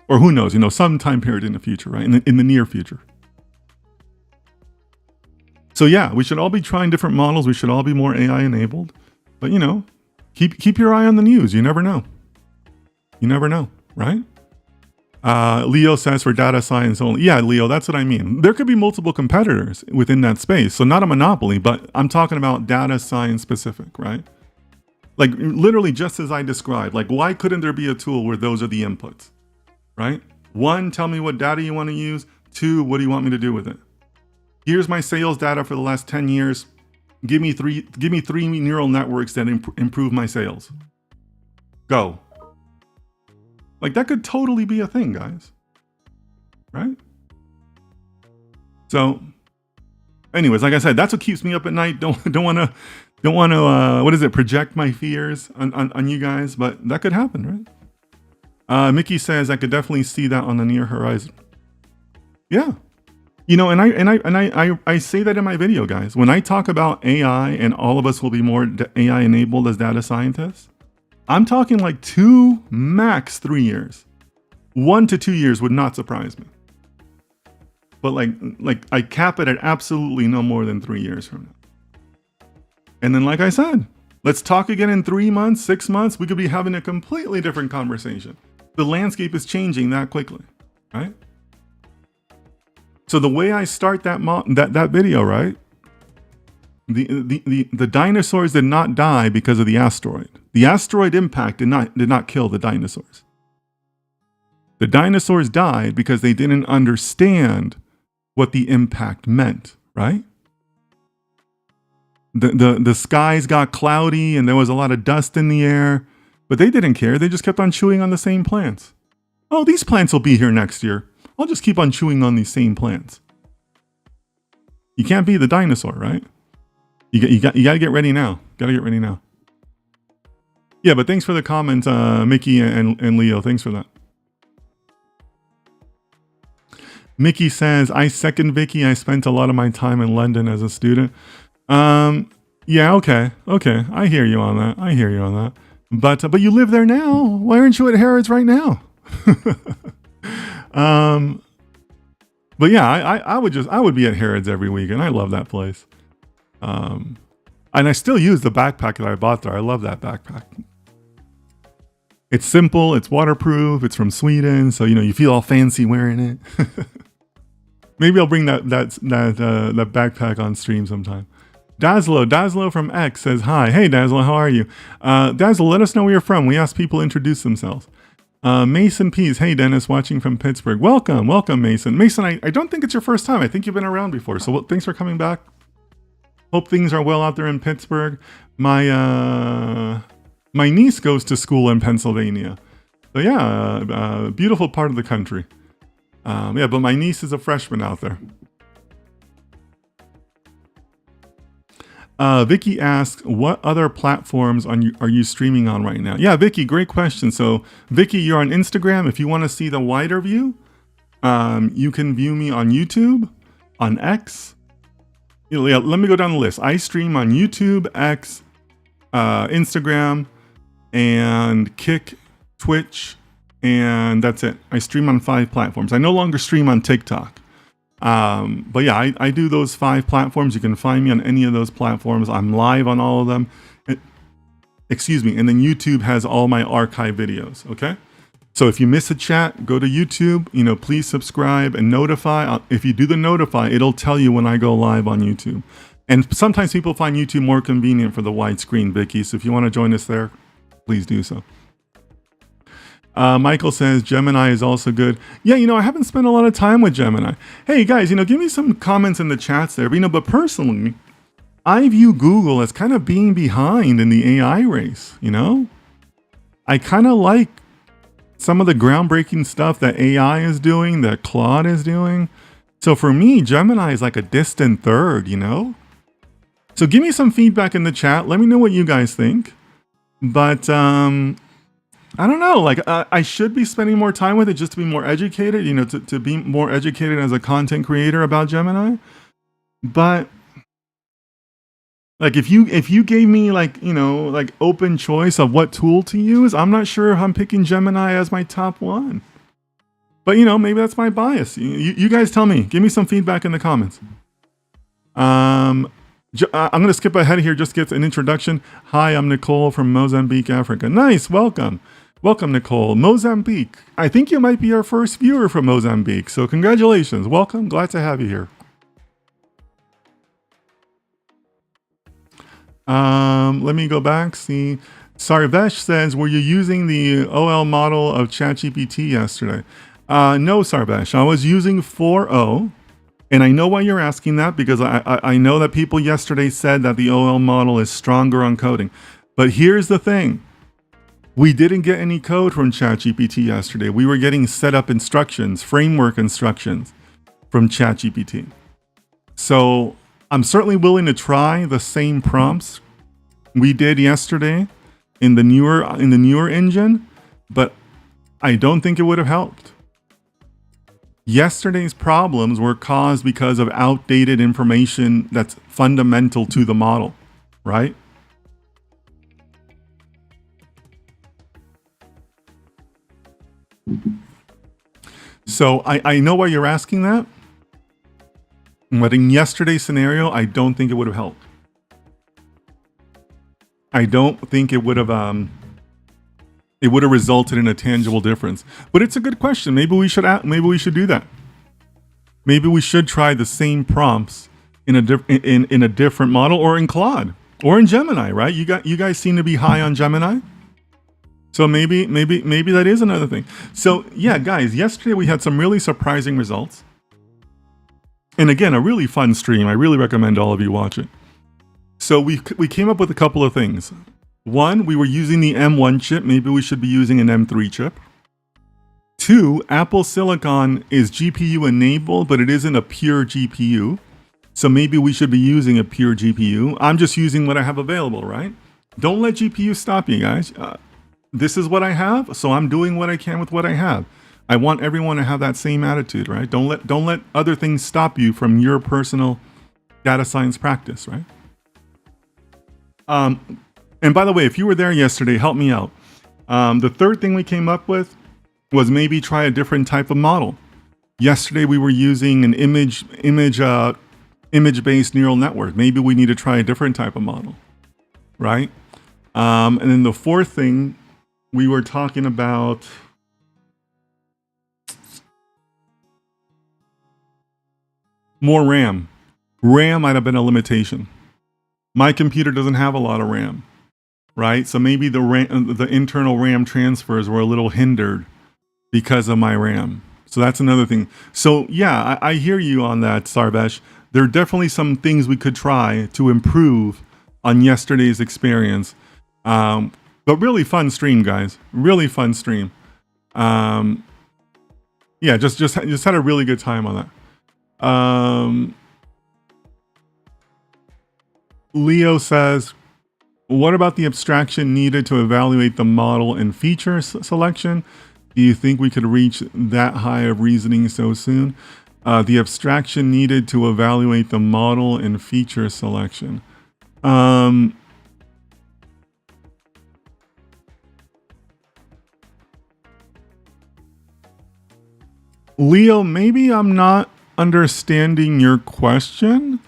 Or who knows, some time period in the future, right? In the near future. So yeah, we should all be trying different models. We should all be more AI enabled, but keep your eye on the news. You never know. You never know, right? Leo says for data science only. Yeah, Leo, that's what I mean. There could be multiple competitors within that space. So not a monopoly, but I'm talking about data science specific, right? Like literally just as I described, like why couldn't there be a tool where those are the inputs, right? 1, tell me what data you want to use. 2, what do you want me to do with it? Here's my sales data for the last 10 years. Give me three neural networks that improve my sales. Go. Like that could totally be a thing, guys. Right? So anyways, like I said, that's what keeps me up at night. Don't want to project my fears on you guys, but that could happen, right? Mickey says I could definitely see that on the near horizon. Yeah. And I say that in my video, guys. When I talk about AI and all of us will be more AI enabled as data scientists, I'm talking like 2, max 3 years. 1 to 2 years would not surprise me. But like I cap it at absolutely no more than 3 years from now. And then, like I said, let's talk again in 3 months, 6 months. We could be having a completely different conversation. The landscape is changing that quickly, right? So the way I start that video, right? The dinosaurs did not die because of the asteroid. The asteroid impact did not kill the dinosaurs. The dinosaurs died because they didn't understand what the impact meant, right? The skies got cloudy and there was a lot of dust in the air, but they didn't care. They just kept on chewing on the same plants. Oh, these plants will be here next year. I'll just keep on chewing on these same plants. You can't be the dinosaur, right? You got to get ready now. Got to get ready now. Yeah, but thanks for the comment, Mickey and Leo. Thanks for that. Mickey says, I second Vicky. I spent a lot of my time in London as a student. Yeah, okay. I hear you on that. But you live there now. Why aren't you at Harrods right now? But yeah, I would be at Harrods every week, and I love that place. And I still use the backpack that I bought there. I love that backpack. It's simple, it's waterproof, it's from Sweden, so you feel all fancy wearing it. Maybe I'll bring that backpack on stream sometime. Daslo from X says hi. Hey Daslo, how are you? Daslo, let us know where you're from. We ask people to introduce themselves. Mason Pease, hey Dennis, watching from Pittsburgh. Welcome Mason. Mason, I don't think it's your first time. I think you've been around before. So thanks for coming back. Hope things are well out there in Pittsburgh. My niece goes to school in Pennsylvania. So yeah, beautiful part of the country. Yeah, but my niece is a freshman out there. Vicky asks, what other platforms are you streaming on right now? Yeah, Vicky, great question. So Vicky, you're on Instagram. If you want to see the wider view, you can view me on YouTube, on X. Yeah, let me go down the list. I stream on YouTube, X, Instagram, and Kick, Twitch, and that's it. I stream on 5 platforms. I no longer stream on TikTok. But yeah, I do those 5 platforms. You can find me on any of those platforms. I'm live on all of them. Excuse me. And then YouTube has all my archive videos. Okay. So if you miss a chat, go to YouTube, please subscribe and notify. If you do the notify, it'll tell you when I go live on YouTube. And sometimes people find YouTube more convenient for the widescreen, Vicky. So if you want to join us there, please do so. Michael says Gemini is also good. Yeah, I haven't spent a lot of time with Gemini. Hey guys, give me some comments in the chats there. But personally, I view Google as kind of being behind in the AI race. I kind of like some of the groundbreaking stuff that AI is doing, that Claude is doing. So for me, Gemini is like a distant third. So give me some feedback in the chat. Let me know what you guys think. But I don't know, I should be spending more time with it just to be more educated, to be more educated as a content creator about Gemini. But if you gave me open choice of what tool to use, I'm not sure if I'm picking Gemini as my top one. But maybe that's my bias. You guys tell me. Give me some feedback in the comments. I'm going to skip ahead here, just get an introduction. Hi, I'm Nicole from Mozambique, Africa. Nice, welcome. Welcome, Nicole. Mozambique. I think you might be our first viewer from Mozambique, so congratulations. Welcome, glad to have you here. Let me go back, see. Sarvesh says, were you using the OL model of ChatGPT yesterday? No, Sarvesh, I was using 4.0. And I know why you're asking that, because I know that people yesterday said that the OL model is stronger on coding. But here's the thing. We didn't get any code from ChatGPT yesterday. We were getting setup instructions, framework instructions from ChatGPT. So I'm certainly willing to try the same prompts we did yesterday in the newer engine, but I don't think it would have helped. Yesterday's problems were caused because of outdated information that's fundamental to the model, right? So I know why you're asking that, but in yesterday's scenario, I don't think it would have helped. I don't think it would have resulted in a tangible difference. But it's a good question. Maybe we should do that. Maybe we should try the same prompts in a different model, or in Claude, or in Gemini, right? You guys seem to be high on Gemini. So maybe that is another thing. So yeah, guys, yesterday we had some really surprising results. And again, a really fun stream. I really recommend all of you watch it. So we came up with a couple of things. One, we were using the M1 chip. Maybe we should be using an M3 chip. Two, Apple Silicon is GPU enabled, but it isn't a pure GPU. So maybe we should be using a pure GPU. I'm just using what I have available, right? Don't let GPU stop you, guys. This is what I have, so I'm doing what I can with what I have. I want everyone to have that same attitude, right? Don't let other things stop you from your personal data science practice, right? And by the way, if you were there yesterday, help me out. The third thing we came up with was maybe try a different type of model. Yesterday we were using an image-based neural network. Maybe we need to try a different type of model, right? And then the fourth thing, we were talking about more RAM. RAM might have been a limitation. My computer doesn't have a lot of RAM, right? So maybe the internal RAM transfers were a little hindered because of my RAM. So that's another thing. So yeah, I hear you on that, Sarvesh. There are definitely some things we could try to improve on yesterday's experience. But really fun stream, guys. Really fun stream. Yeah, just had a really good time on that. Leo says, what about the abstraction needed to evaluate the model and feature selection? Do you think we could reach that high of reasoning so soon? The abstraction needed to evaluate the model and feature selection. Leo, maybe I'm not understanding your question,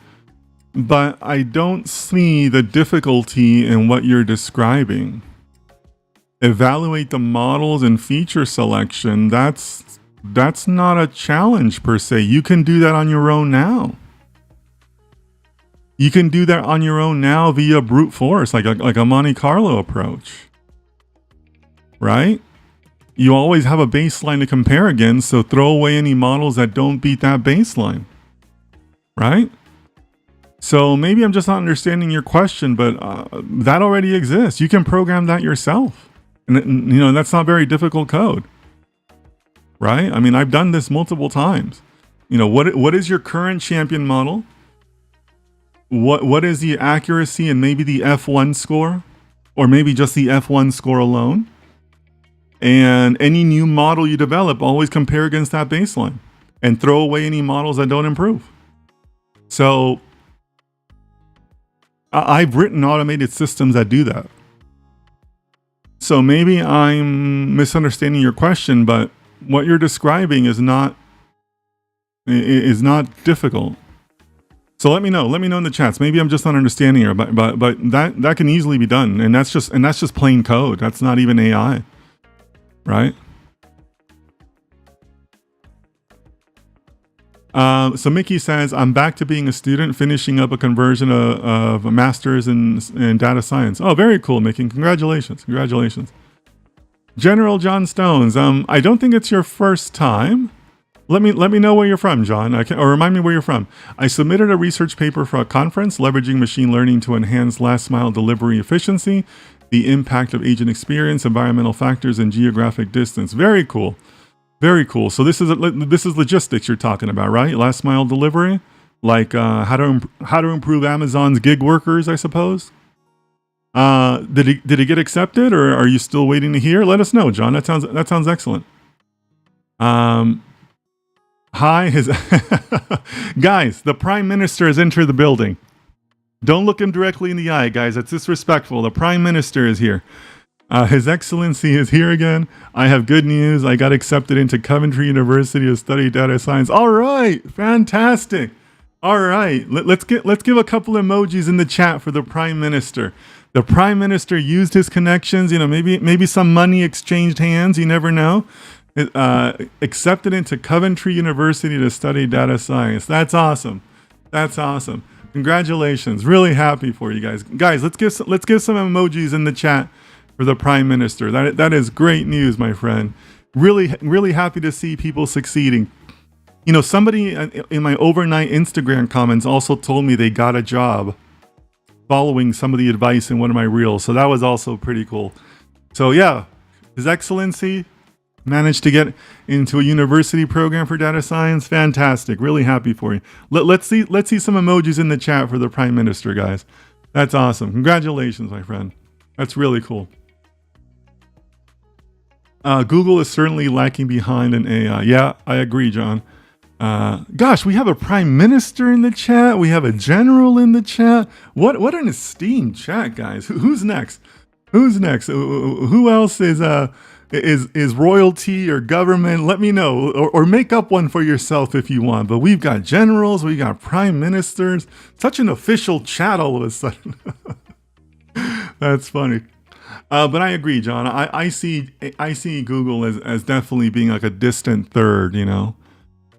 but I don't see the difficulty in what you're describing. Evaluate the models and feature selection, that's not a challenge per se. You can do that on your own now. You can do that on your own now via brute force, like a Monte Carlo approach, right? you always have a baseline to compare against, so throw away any models that don't beat that baseline, right? So maybe I'm just not understanding your question, but that already exists. You can program that yourself. And you know, that's not very difficult code, right? I mean, I've done this multiple times. You know, what is your current champion model? What is the accuracy and maybe the F1 score, or maybe just the F1 score alone? And any new model you develop, always compare against that baseline and throw away any models that don't improve. So I've written automated systems that do that. So maybe I'm misunderstanding your question, but what you're describing is not difficult. So let me know in the chats. Maybe I'm just not understanding here, but that can easily be done, and that's just plain code. That's not even AI, right? So Mickey says, I'm back to being a student, finishing up a conversion of a master's in data science. Oh, very cool, Mickey. Congratulations. General John Stones. I don't think it's your first time. Let me know where you're from, John. Or remind me where you're from. I submitted a research paper for a conference, leveraging machine learning to enhance last mile delivery efficiency, the impact of agent experience, environmental factors, and geographic distance. Very cool. Very cool. So this is logistics you're talking about, right? Last mile delivery, like how to improve Amazon's gig workers, I suppose. Did it get accepted, or are you still waiting to hear? Let us know, John. That sounds excellent. Hi, guys. The Prime Minister has entered the building. Don't look him directly in the eye, guys. That's disrespectful. The Prime Minister is here. His Excellency is here again. I have good news. I got accepted into Coventry University to study data science. All right, fantastic. All right, let's give a couple emojis in the chat for the Prime Minister. The Prime Minister used his connections. You know, maybe some money exchanged hands. You never know. Accepted into Coventry University to study data science. That's awesome. That's awesome. Congratulations. Really happy for you guys. Guys, let's give some emojis in the chat for the Prime Minister. That is great news, my friend. Really happy to see people succeeding. You know, somebody in my overnight Instagram comments also told me they got a job following some of the advice in one of my reels. So that was also pretty cool. So yeah, His Excellency managed to get into a university program for data science. Fantastic. Really happy for you. Let's see some emojis in the chat for the Prime Minister, guys. That's awesome. Congratulations, my friend. That's really cool. Google is certainly lacking behind in AI. Yeah, I agree, John. Gosh, we have a Prime Minister in the chat. We have a general in the chat. What an esteemed chat, guys. Who's next? Who else is royalty or government? Let me know, or make up one for yourself if you want. But we've got generals, we got prime ministers. Such an official chat all of a sudden. That's funny. But I agree, John. I see Google as definitely being like a distant third, you know,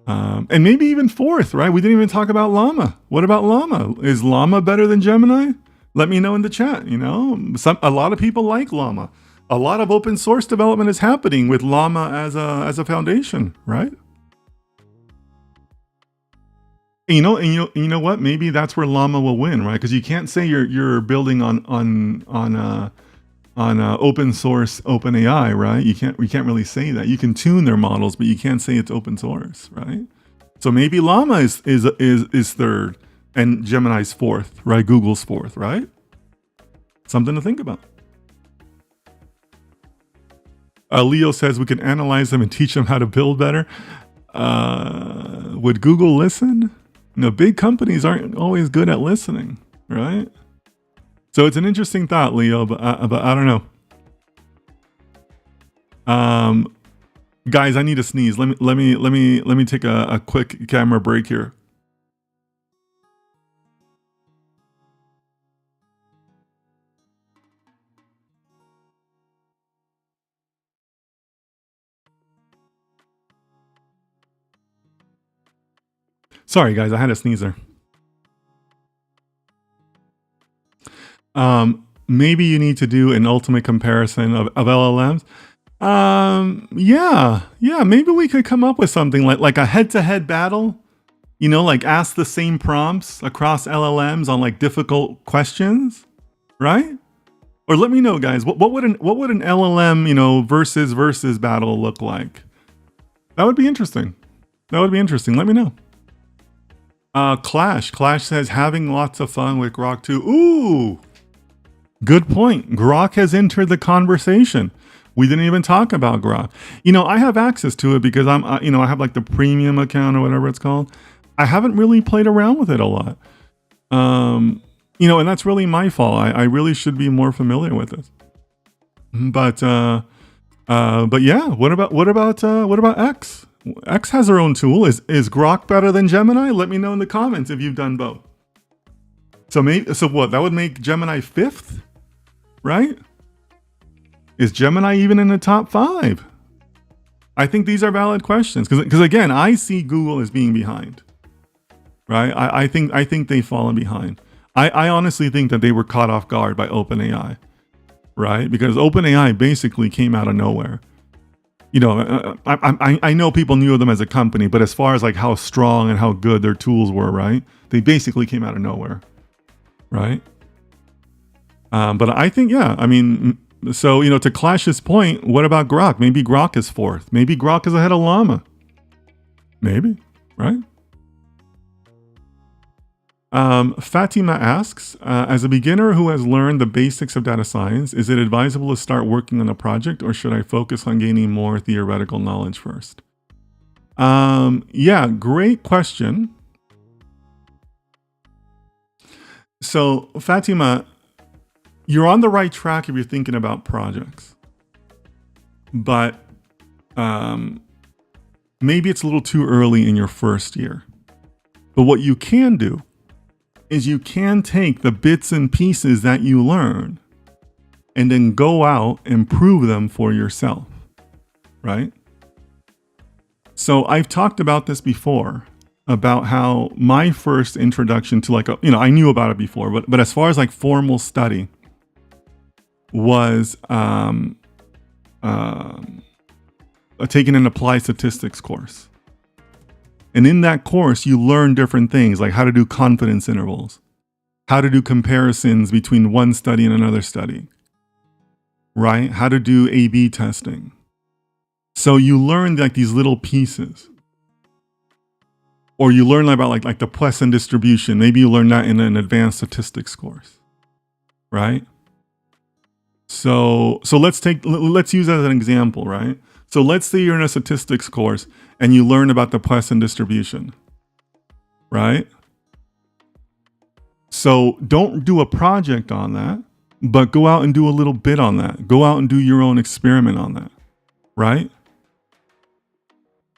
and maybe even fourth, right? We didn't even talk about Llama. What about Llama? Is Llama better than Gemini? Let me know in the chat. You know, a lot of people like Llama. A lot of open source development is happening with Llama as a foundation, right? And you know what? Maybe that's where Llama will win, right? Because you can't say you're building on open source OpenAI, right? We can't really say that. You can tune their models, but you can't say it's open source, right? So maybe Llama is third and Gemini's fourth, right? Google's fourth, right? Something to think about. Leo says we can analyze them and teach them how to build better. Would Google listen? You know, big companies aren't always good at listening, right? So it's an interesting thought, Leo, but I don't know. Guys, I need to sneeze. Let me take a quick camera break here. Sorry, guys, I had a sneezer. Maybe you need to do an ultimate comparison of LLMs. Yeah, maybe we could come up with something like a head-to-head battle. Like ask the same prompts across LLMs on like difficult questions, right? Or let me know, guys. What would an LLM versus battle look like? That would be interesting. Let me know. Clash says having lots of fun with Grok 2. Ooh, good point. Grok has entered the conversation. We didn't even talk about Grok. I have access to it because I have like the premium account or whatever it's called. I haven't really played around with it a lot. And that's really my fault. I really should be more familiar with it. But yeah, what about X? X has their own tool. Is Grok better than Gemini? Let me know in the comments if you've done both. So what? That would make Gemini 5th, right? Is Gemini even in the top 5? I think these are valid questions because again, I see Google as being behind, right? I think they've fallen behind. I honestly think that they were caught off guard by OpenAI, right? Because OpenAI basically came out of nowhere. I know people knew them as a company, but as far as like how strong and how good their tools were, right? They basically came out of nowhere, right? But I think, yeah, I mean, so, to Clash's point, what about Grok? Maybe Grok is 4th. Maybe Grok is ahead of Llama. Maybe, right? Fatima asks, as a beginner who has learned the basics of data science, is it advisable to start working on a project or should I focus on gaining more theoretical knowledge first? Yeah, great question. So Fatima, you're on the right track if you're thinking about projects, but maybe it's a little too early in your first year. But what you can do is you can take the bits and pieces that you learn and then go out and prove them for yourself, right? So I've talked about this before, about how my first introduction to I knew about it before, but as far as like formal study was taking an applied statistics course. And in that course, you learn different things like how to do confidence intervals, how to do comparisons between one study and another study, right? How to do A/B testing. So you learn like these little pieces. Or you learn about like the Poisson distribution. Maybe you learn that in an advanced statistics course, right? So let's use that as an example, right? So let's say you're in a statistics course and you learn about the Poisson distribution, right? So don't do a project on that, but go out and do a little bit on that. Go out and do your own experiment on that, right?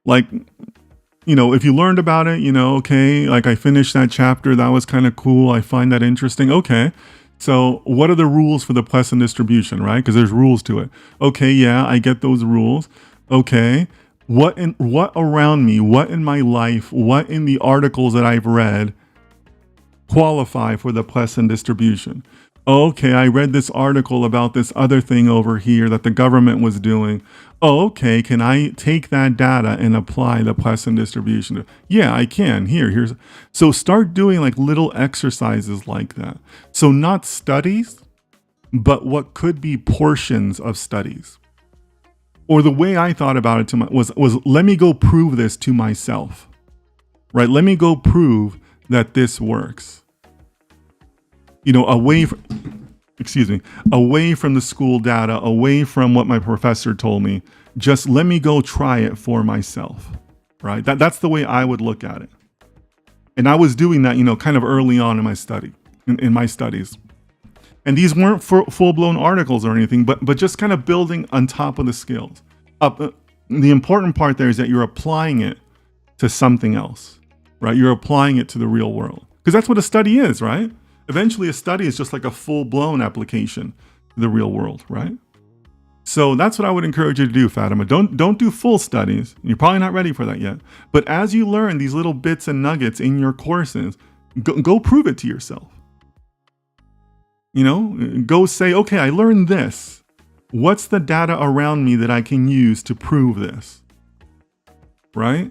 Like, if you learned about it, okay, like I finished that chapter, that was kind of cool. I find that interesting. Okay. So what are the rules for the Poisson distribution, right? Because there's rules to it. Okay, yeah, I get those rules. Okay, what around me, what in my life, what in the articles that I've read qualify for the Poisson distribution? Okay, I read this article about this other thing over here that the government was doing. Oh, okay, can I take that data and apply the Poisson distribution? Yeah, I can. Here's. So start doing like little exercises like that. So not studies, but what could be portions of studies. Or the way I thought about it was let me go prove this to myself, right? Let me go prove that this works. Away from the school data, away from what my professor told me. Just let me go try it for myself, right? That's the way I would look at it. And I was doing that, kind of early on in my studies. And these weren't full-blown articles or anything, but just kind of building on top of the skills. The important part there is that you're applying it to something else, right? You're applying it to the real world. Because that's what a study is, right? Eventually, a study is just like a full-blown application to the real world, right? So that's what I would encourage you to do, Fatima. Don't do full studies. You're probably not ready for that yet. But as you learn these little bits and nuggets in your courses, go prove it to yourself. Go say, okay, I learned this. what's the data around me that I can use to prove this? Right?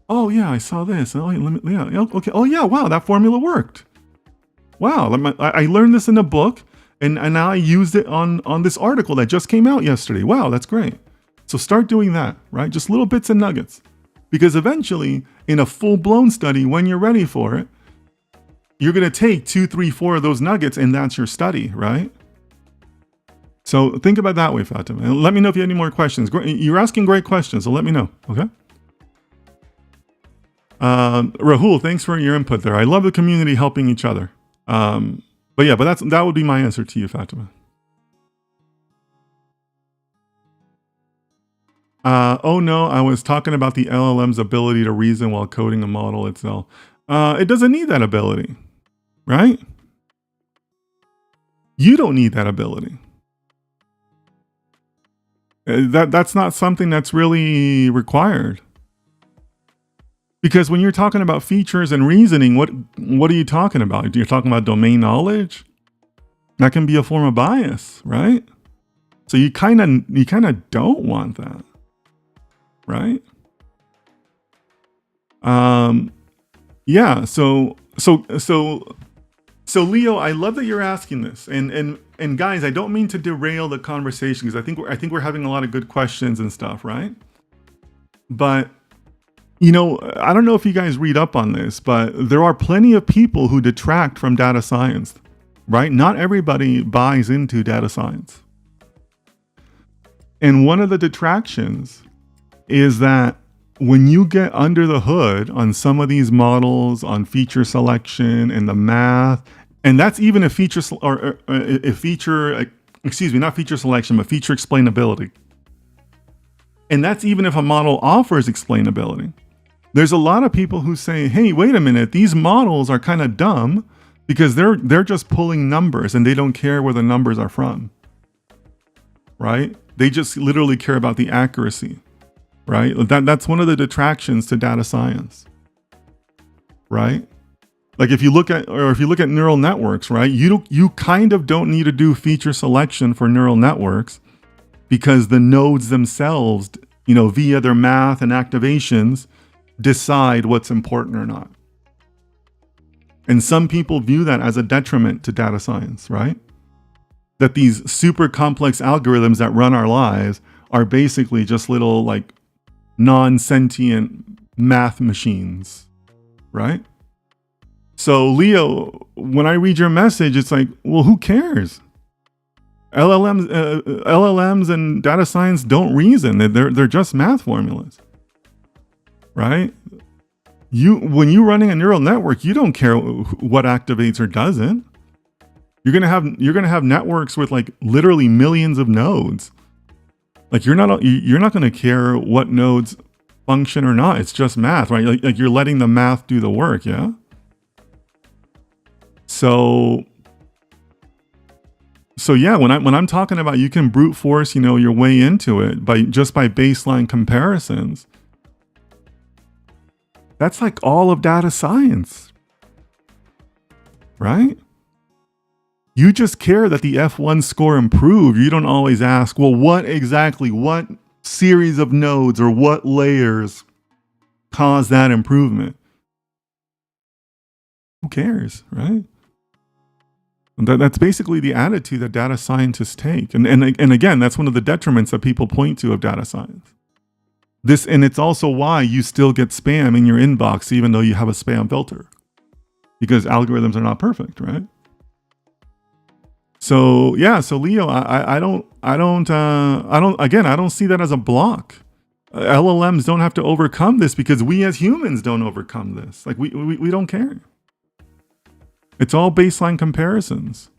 Oh yeah, I saw this. Oh, yeah, okay. Oh yeah, wow, that formula worked. Wow, I learned this in a book, and now I used it on this article that just came out yesterday. Wow, that's great. So start doing that, right? Just little bits and nuggets. Because eventually, in a full-blown study, when you're ready for it, you're going to take 2, 3, 4 of those nuggets, and that's your study, right? So think about it that way, Fatima. And let me know if you have any more questions. You're asking great questions, so let me know, okay? Rahul, thanks for your input there. I love the community helping each other. But that would be my answer to you, Fatima. Oh no, I was talking about the LLM's ability to reason while coding a model itself. It doesn't need that ability, right? You don't need that ability. That's not something that's really required. Because when you're talking about features and reasoning, what are you talking about? You're talking about domain knowledge? That can be a form of bias, right? So you kind of don't want that, right? Yeah. So Leo, I love that you're asking this, and guys, I don't mean to derail the conversation because I think we're having a lot of good questions and stuff, right? But you know, I don't know if you guys read up on this, but there are plenty of people who detract from data science, right? Not everybody buys into data science. And one of the detractions is that when you get under the hood on some of these models, on feature selection and the math, and that's even not feature selection, but feature explainability. And that's even if a model offers explainability. There's a lot of people who say, hey, wait a minute, these models are kind of dumb because they're just pulling numbers and they don't care where the numbers are from, right? They just literally care about the accuracy, right? That's one of the detractions to data science, right? Like if you look at neural networks, right? You kind of don't need to do feature selection for neural networks because the nodes themselves, you know, via their math and activations, decide what's important or not. And some people view that as a detriment to data science, right? That these super complex algorithms that run our lives are basically just little like non-sentient math machines, right? So Leo, when I read your message, it's like, well, who cares? LLMs and data science don't reason. They're just math formulas. Right? When you're running a neural network, you don't care what activates or doesn't. You're gonna have networks with like literally millions of nodes. Like you're not gonna care what nodes function or not. It's just math, right? Like you're letting the math do the work, yeah. So yeah, when I'm talking about you can brute force, you know, your way into it by baseline comparisons. That's like all of data science, right? You just care that the F1 score improved. You don't always ask, well, what series of nodes or what layers caused that improvement? Who cares, right? That's basically the attitude that data scientists take. And again, that's one of the detriments that people point to of data science. And it's also why you still get spam in your inbox, even though you have a spam filter, because algorithms are not perfect, right? So yeah, so Leo, I don't see that as a block. LLMs don't have to overcome this because we as humans don't overcome this. Like we don't care. It's all baseline comparisons.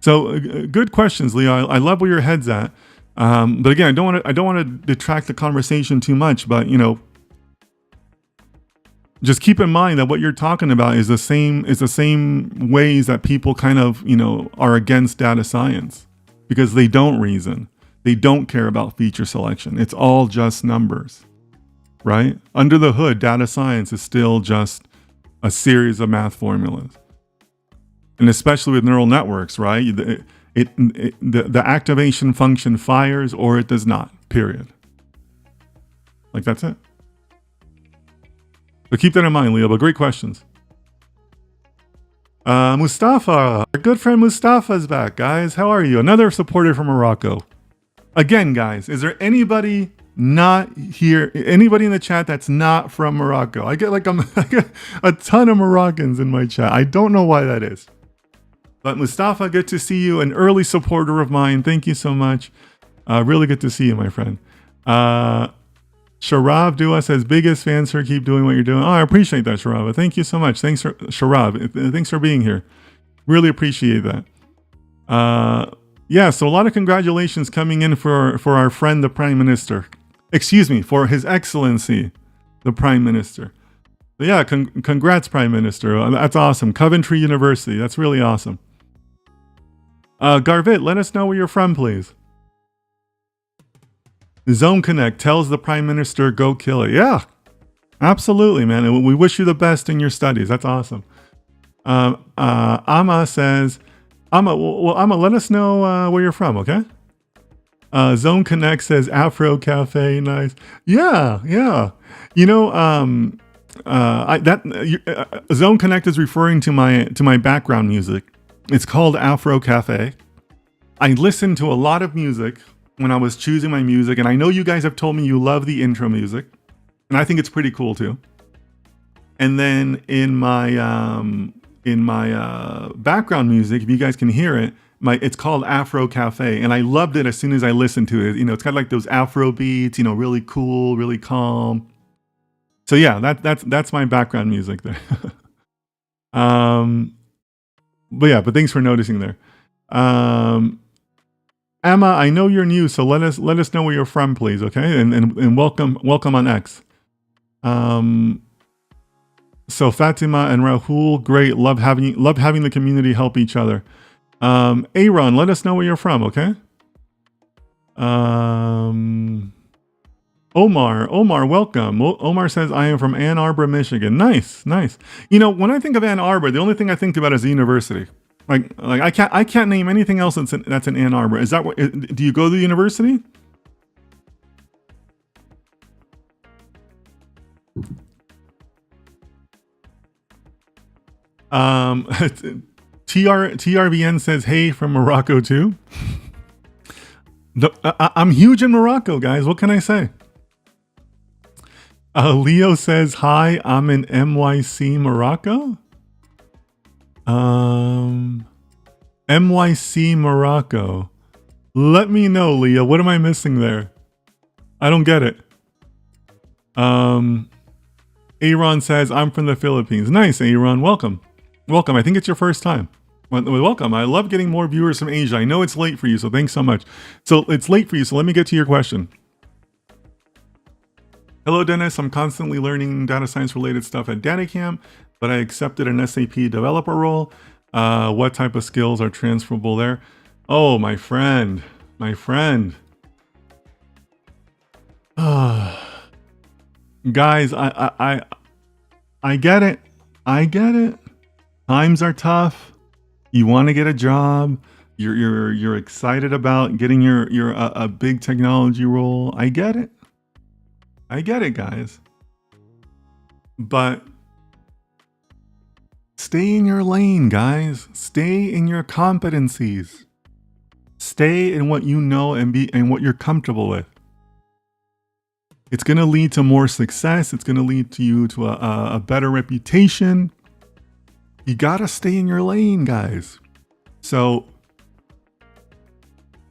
So good questions, Leo. I love where your head's at. But again, I don't want to detract the conversation too much, but you know, just keep in mind that what you're talking about is the same ways that people kind of, you know, are against data science because they don't reason. They don't care about feature selection. It's all just numbers, right? Under the hood, data science is still just a series of math formulas. And especially with neural networks, right? the activation function fires or it does not, period. Like, that's it. So keep that in mind, Leo, but great questions. Mustafa, our good friend Mustafa is back, guys. How are you? Another supporter from Morocco. Again, guys, is there anybody not here, anybody in the chat that's not from Morocco? I get I get a ton of Moroccans in my chat. I don't know why that is. But Mustafa, good to see you. An early supporter of mine. Thank you so much. Really good to see you, my friend. Sharab Dua says, biggest fan, sir. Keep doing what you're doing. Oh, I appreciate that, Sharab. Thank you so much. Thanks, Sharab. Thanks for being here. Really appreciate that. Yeah, so a lot of congratulations coming in for our friend, the Prime Minister. Excuse me, for His Excellency, the Prime Minister. So yeah, congrats, Prime Minister. That's awesome. Coventry University. That's really awesome. Garvit, let us know where you're from, please. Zone Connect tells the Prime Minister, go kill it. Yeah, absolutely, man. And we wish you the best in your studies. That's awesome. Amma says, Amma, let us know where you're from, okay? Zone Connect says Afro Cafe, nice. Yeah. You know, Zone Connect is referring to my background music. It's called Afro Cafe. I listen to a lot of music when I was choosing my music, and I know you guys have told me you love the intro music, and I think it's pretty cool too. And then in my background music, if you guys can hear it, it's called Afro Cafe, and I loved it as soon as I listened to it. You know, it's got like those Afro beats, you know, really cool, really calm. So yeah, that's my background music there. But thanks for noticing there. Emma, I know you're new, so let us know where you're from, please, okay? And welcome on X. So Fatima and Rahul, great, love having the community help each other. Aaron, let us know where you're from, okay? Omar, welcome. Omar says, I am from Ann Arbor, Michigan. Nice. You know, when I think of Ann Arbor, the only thing I think about is the university. Like I can't name anything else that's in Ann Arbor. Is that what? Do you go to the university? TRVN says, hey, from Morocco too. I'm huge in Morocco, guys. What can I say? Leo says, hi, I'm in NYC, Morocco. NYC, Morocco. Let me know, Leo. What am I missing there? I don't get it. Aaron says, I'm from the Philippines. Nice, Aaron. Welcome. I think it's your first time. Welcome. I love getting more viewers from Asia. I know it's late for you, so thanks so much. So it's late for you, so let me get to your question. Hello, Dennis. I'm constantly learning data science related stuff at DataCamp, but I accepted an SAP developer role. What type of skills are transferable there? Oh, my friend. Guys, I get it. Times are tough. You want to get a job. You're excited about getting your a big technology role. I get it, guys. But stay in your lane, guys. Stay in your competencies. Stay in what you know and what you're comfortable with. It's going to lead to more success. It's going to lead to you to a better reputation. You got to stay in your lane, guys. So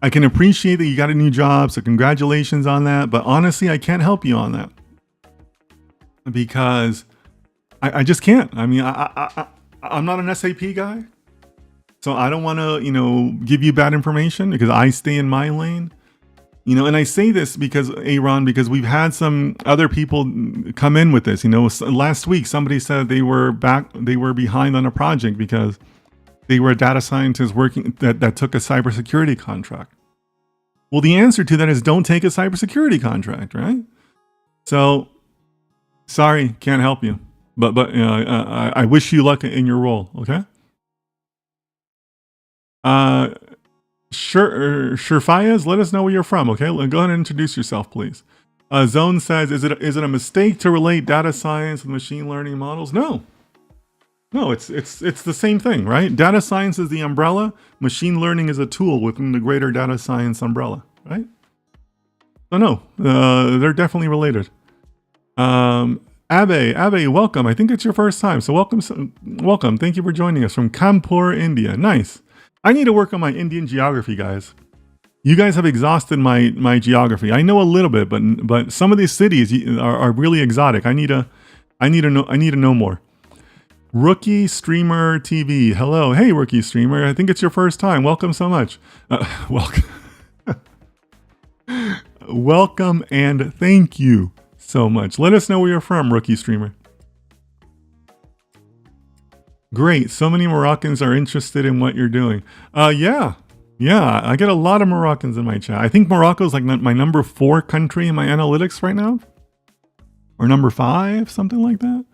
I can appreciate that you got a new job. So congratulations on that. But honestly, I can't help you on that because I just can't. I mean, I'm not an SAP guy. So I don't want to, give you bad information because I stay in my lane. And I say this because, Aaron, because we've had some other people come in with this. Last week, somebody said they were behind on a project because they were a data scientist working that took a cybersecurity contract. Well, the answer to that is don't take a cybersecurity contract, right? So, sorry, can't help you. But I wish you luck in your role, okay? Sure, Surefayas, let us know where you're from, okay? Go ahead and introduce yourself, please. Zone says, is it a mistake to relate data science with machine learning models? No. No, it's the same thing, right? Data science is the umbrella. Machine learning is a tool within the greater data science umbrella, right? So no, they're definitely related. Abe, welcome. I think it's your first time, so welcome. Thank you for joining us from Kanpur, India. Nice. I need to work on my Indian geography, guys. You guys have exhausted my geography. I know a little bit, but some of these cities are really exotic. I need to know more. Rookie Streamer TV. Hello. Hey, Rookie Streamer. I think it's your first time. Welcome so much. Welcome. Welcome and thank you so much. Let us know where you're from, Rookie Streamer. Great. So many Moroccans are interested in what you're doing. Yeah. I get a lot of Moroccans in my chat. I think Morocco is like my number 4 country in my analytics right now. Or number 5, something like that.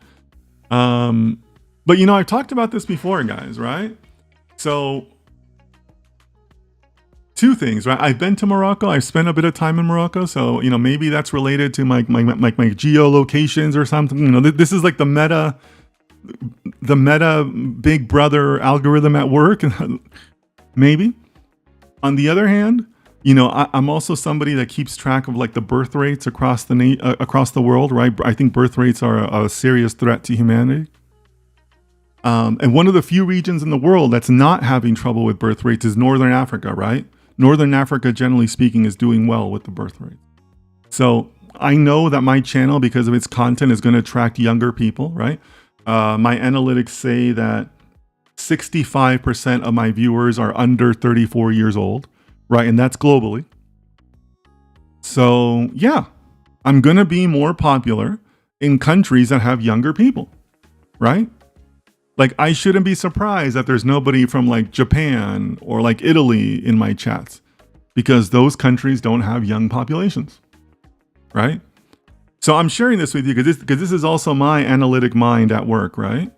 But I've talked about this before, guys, right? So 2 things, right? I've been to Morocco. I've spent a bit of time in Morocco. So, maybe that's related to my geolocations or something. This is like the meta big brother algorithm at work. Maybe. On the other hand, I'm also somebody that keeps track of like the birth rates across the world, right? I think birth rates are a serious threat to humanity. And one of the few regions in the world that's not having trouble with birth rates is Northern Africa, right? Northern Africa, generally speaking, is doing well with the birth rate. So I know that my channel, because of its content, is going to attract younger people, right? My analytics say that 65% of my viewers are under 34 years old, right? And that's globally. So yeah, I'm going to be more popular in countries that have younger people, right? Like, I shouldn't be surprised that there's nobody from like Japan or like Italy in my chats, because those countries don't have young populations, right? So I'm sharing this with you because this is also my analytic mind at work, right?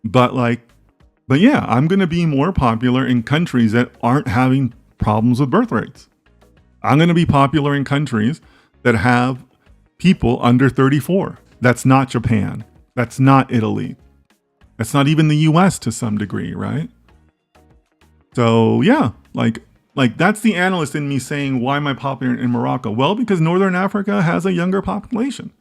But yeah, I'm going to be more popular in countries that aren't having problems with birth rates. I'm going to be popular in countries that have people under 34. That's not Japan. That's not Italy. That's not even the US to some degree, right? So yeah, like that's the analyst in me saying, why am I popular in Morocco? Well, because Northern Africa has a younger population.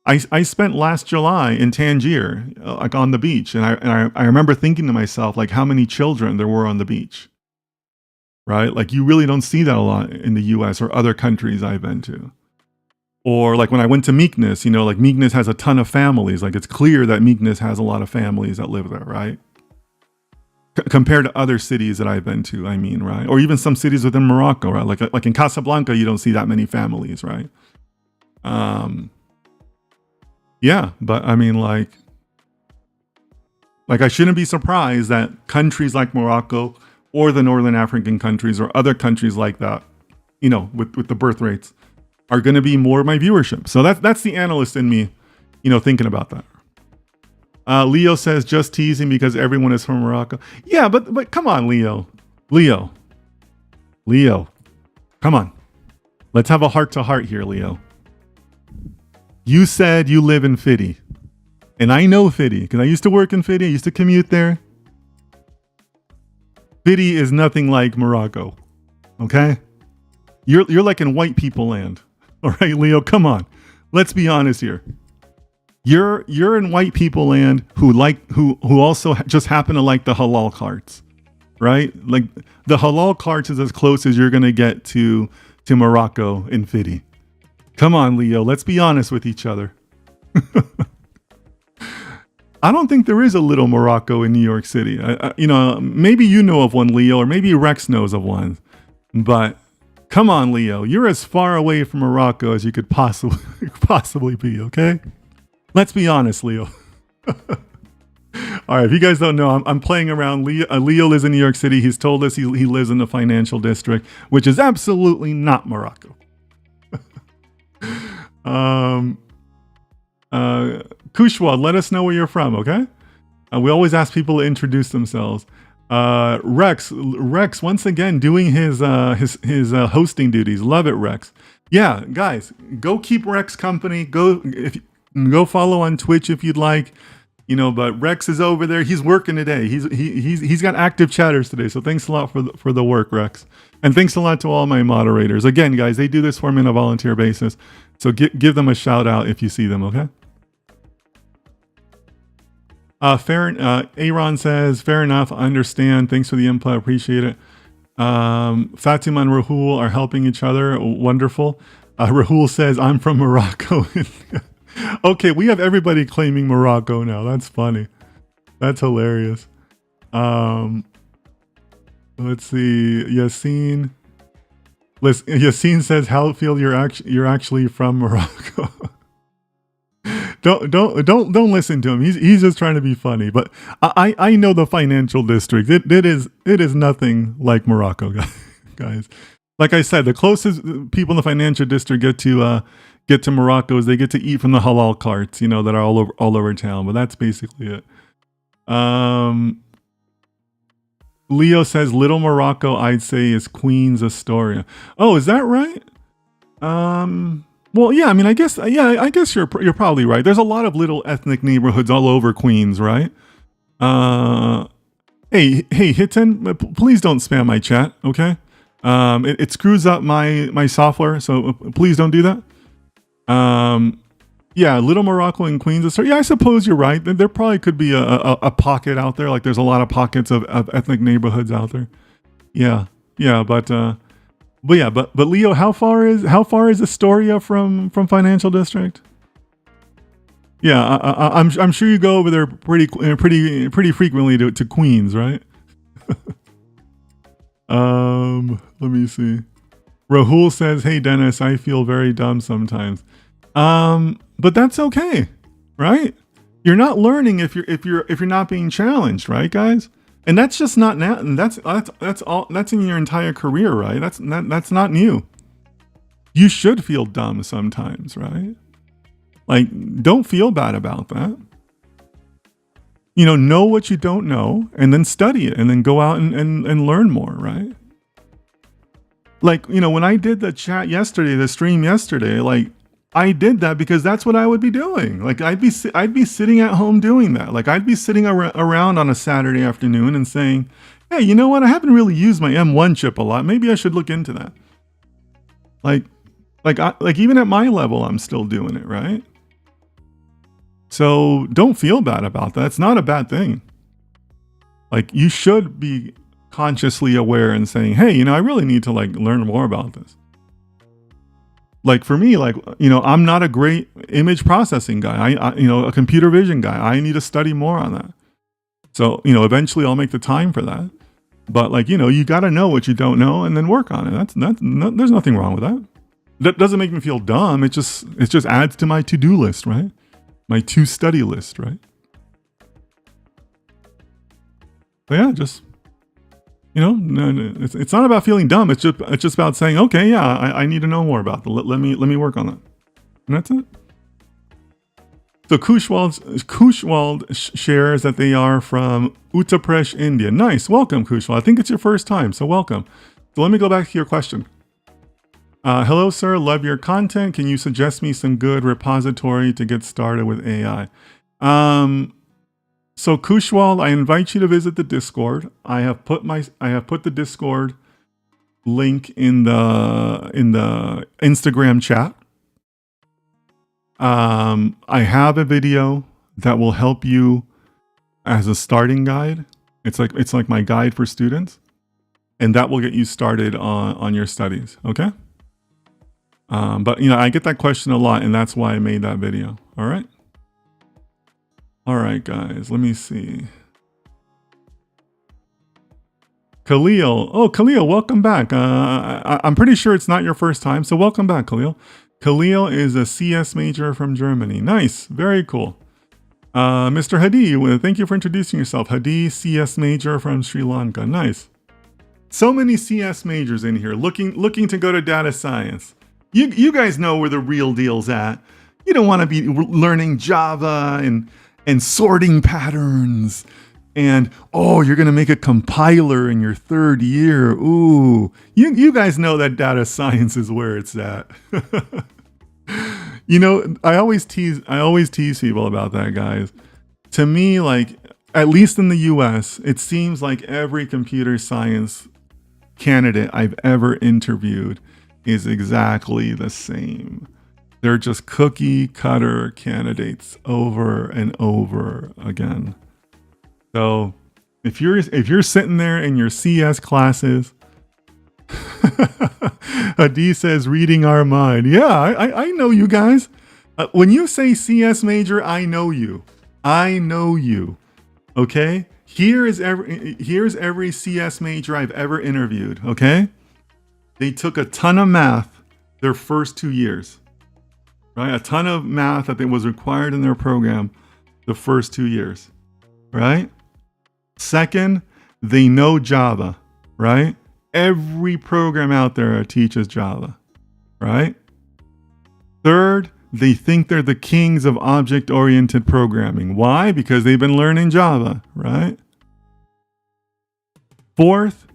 I spent last July in Tangier, like on the beach, and I remember thinking to myself, like, how many children there were on the beach, right? Like, you really don't see that a lot in the US or other countries I've been to. Or like when I went to Meekness, like Meekness has a ton of families. Like, it's clear that Meekness has a lot of families that live there, right? Compared to other cities that I've been to, I mean, right? Or even some cities within Morocco, right? Like in Casablanca, you don't see that many families, right? Yeah, but I mean, like I shouldn't be surprised that countries like Morocco or the Northern African countries or other countries like that, with the birth rates, are going to be more of my viewership. So that's the analyst in me, thinking about that. Leo says, just teasing because everyone is from Morocco. Yeah, but come on, Leo, come on. Let's have a heart-to-heart here, Leo. You said you live in Fiddy. And I know Fiddy because I used to work in Fiddy. I used to commute there. Fiddy is nothing like Morocco. Okay? You're like in white people land. All right, Leo, come on. Let's be honest here. You're in white people land who also just happen to like the halal carts, right? Like, the halal carts is as close as you're going to get to Morocco in Fiddy. Come on, Leo. Let's be honest with each other. I don't think there is a little Morocco in New York City. Maybe you know of one, Leo, or maybe Rex knows of one. But come on, Leo. You're as far away from Morocco as you could possibly be, okay? Let's be honest, Leo. All right, if you guys don't know, I'm playing around. Leo lives in New York City. He's told us he lives in the financial district, which is absolutely not Morocco. Kushwa, let us know where you're from, okay? We always ask people to introduce themselves. Rex once again doing his hosting duties. Love it, Rex. Yeah, guys, go keep Rex company. Go follow on Twitch if you'd like. But Rex is over there. He's working today. He's got active chatters today. So thanks a lot for the work, Rex. And thanks a lot to all my moderators. Again, guys, they do this for me on a volunteer basis. So give them a shout out if you see them, okay? Aaron says, fair enough. I understand. Thanks for the input. Appreciate it. Fatima and Rahul are helping each other. Wonderful. Rahul says, I'm from Morocco. Okay, we have everybody claiming Morocco now. That's funny. That's hilarious. Let's see. Yassine says, Howfield, you're actually from Morocco. Don't listen to him. He's just trying to be funny. But I know the financial district. It is nothing like Morocco, guys. Like I said, the closest people in the financial district get to Morocco is they get to eat from the halal carts, that are all over town. But that's basically it. Leo says Little Morocco, I'd say, is Queens Astoria. Oh, is that right? Well, yeah. I mean, I guess you're probably right. There's a lot of little ethnic neighborhoods all over Queens, right? Hey, Hiten, please don't spam my chat, okay? It screws up my software, so please don't do that. Yeah, Little Morocco in Queens. Yeah, I suppose you're right. There probably could be a pocket out there. Like there's a lot of pockets of ethnic neighborhoods out there. Yeah, but Leo, how far is Astoria from Financial District? Yeah, I'm sure you go over there pretty frequently to Queens, right? Let me see. Rahul says, "Hey Dennis, I feel very dumb sometimes." But that's okay, right? You're not learning if you're not being challenged, right, guys? And that's just not now. That's in your entire career, right? That's not new. You should feel dumb sometimes, right? Like, don't feel bad about that. Know what you don't know, and then study it, and then go out and learn more, right? Like, when I did the stream yesterday, like, I did that because that's what I would be doing. Like, I'd be sitting at home doing that. Like, I'd be sitting around on a Saturday afternoon and saying, hey, you know what? I haven't really used my M1 chip a lot. Maybe I should look into that. Like even at my level, I'm still doing it, right? So don't feel bad about that. It's not a bad thing. Like, you should be consciously aware and saying, hey, I really need to learn more about this. Like, for me, I'm not a great image processing guy. I a computer vision guy. I need to study more on that. So, eventually I'll make the time for that. But you got to know what you don't know and then work on it. There's nothing wrong with that. That doesn't make me feel dumb. It just adds to my to-do list, right? My to-study list, right? So yeah, just it's not about feeling dumb. It's just about saying, okay, yeah, I need to know more about that. Let me work on that, and that's it. So Kushwald shares that they are from Uttar Pradesh, India. Nice, welcome, Kushwald. I think it's your first time, so welcome. So let me go back to your question. Hello, sir. Love your content. Can you suggest me some good repository to get started with AI? So Kushwal, I invite you to visit the Discord. I have put the Discord link in the Instagram chat. I have a video that will help you as a starting guide. It's like my guide for students, and that will get you started on your studies. Okay. But I get that question a lot, and that's why I made that video. All right. All right, guys, let me see. Khalil. Oh, Khalil, welcome back. I'm pretty sure it's not your first time, so welcome back, Khalil. Khalil is a CS major from Germany. Nice, very cool. Mr. Hadi, thank you for introducing yourself. Hadi, CS major from Sri Lanka. Nice. So many CS majors in here looking to go to data science. You guys know where the real deal's at. You don't want to be learning Java and sorting patterns And oh, you're going to make a compiler in your third year. Ooh, you guys know that data science is where it's at. You know, I always tease people about that, guys. To me, like, at least in the US, it seems like every computer science candidate I've ever interviewed is exactly the same. They're just cookie cutter candidates over and over again. So if you're sitting there in your CS classes, Adi says reading our mind. Yeah, I know you guys. When you say CS major, I know you. I know you. Okay? Here's every CS major I've ever interviewed. Okay? They took a ton of math their first 2 years. Right? A ton of math that was required in their program the first 2 years. Right? Second, they know Java. Right? Every program out there teaches Java. Right? Third, they think they're the kings of object-oriented programming. Why? Because they've been learning Java, right? Fourth,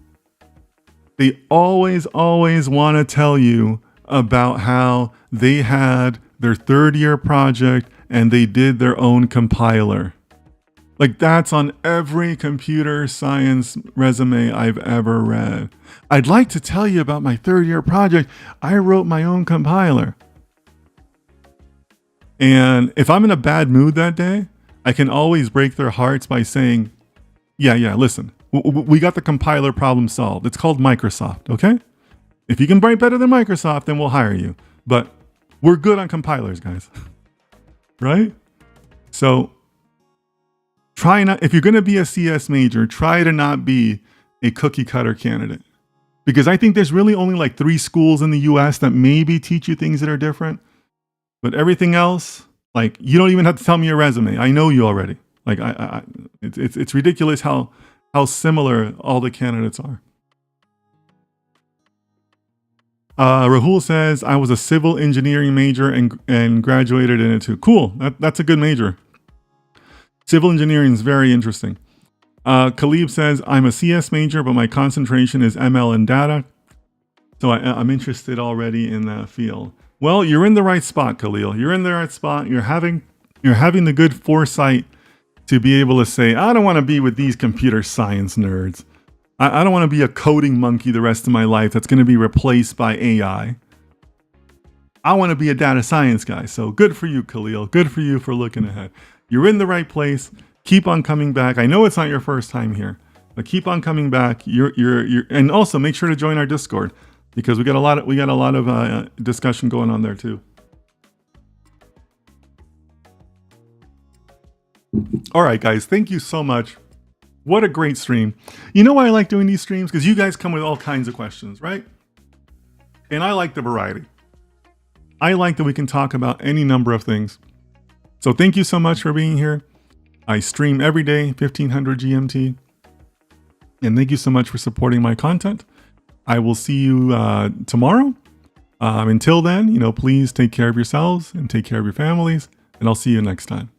they always want to tell you about how they had their third year project and they did their own compiler. Like, that's on every computer science resume I've ever read. I'd like to tell you about my third year project. I wrote my own compiler. And if I'm in a bad mood that day, I can always break their hearts by saying, yeah, listen, we got the compiler problem solved. It's called Microsoft, okay? If you can write better than Microsoft, then we'll hire you. But we're good on compilers, guys. Right? So try not, if you're going to be a CS major, try to not be a cookie cutter candidate. Because I think there's really only like 3 schools in the US that maybe teach you things that are different. But everything else, like, you don't even have to tell me your resume. I know you already. Like, it's ridiculous how similar all the candidates are. Rahul says, I was a civil engineering major and graduated in it too. Cool. That's a good major. Civil engineering is very interesting. Khalib says, I'm a CS major, but my concentration is ML and data. So I'm interested already in that field. Well, you're in the right spot, Khalil. You're in the right spot. You're having the good foresight to be able to say, I don't want to be with these computer science nerds. I don't want to be a coding monkey the rest of my life that's going to be replaced by AI. I want to be a data science guy. So good for you, Khalil. Good for you for looking ahead. You're in the right place. Keep on coming back. I know it's not your first time here, but keep on coming back. You're and also make sure to join our Discord, because we got a lot of discussion going on there too. All right, guys, thank you so much. What a great stream. You know why I like doing these streams? Because you guys come with all kinds of questions, right? And I like the variety. I like that we can talk about any number of things. So thank you so much for being here. I stream every day, 1500 GMT. And thank you so much for supporting my content. I will see you tomorrow. Until then, please take care of yourselves and take care of your families. And I'll see you next time.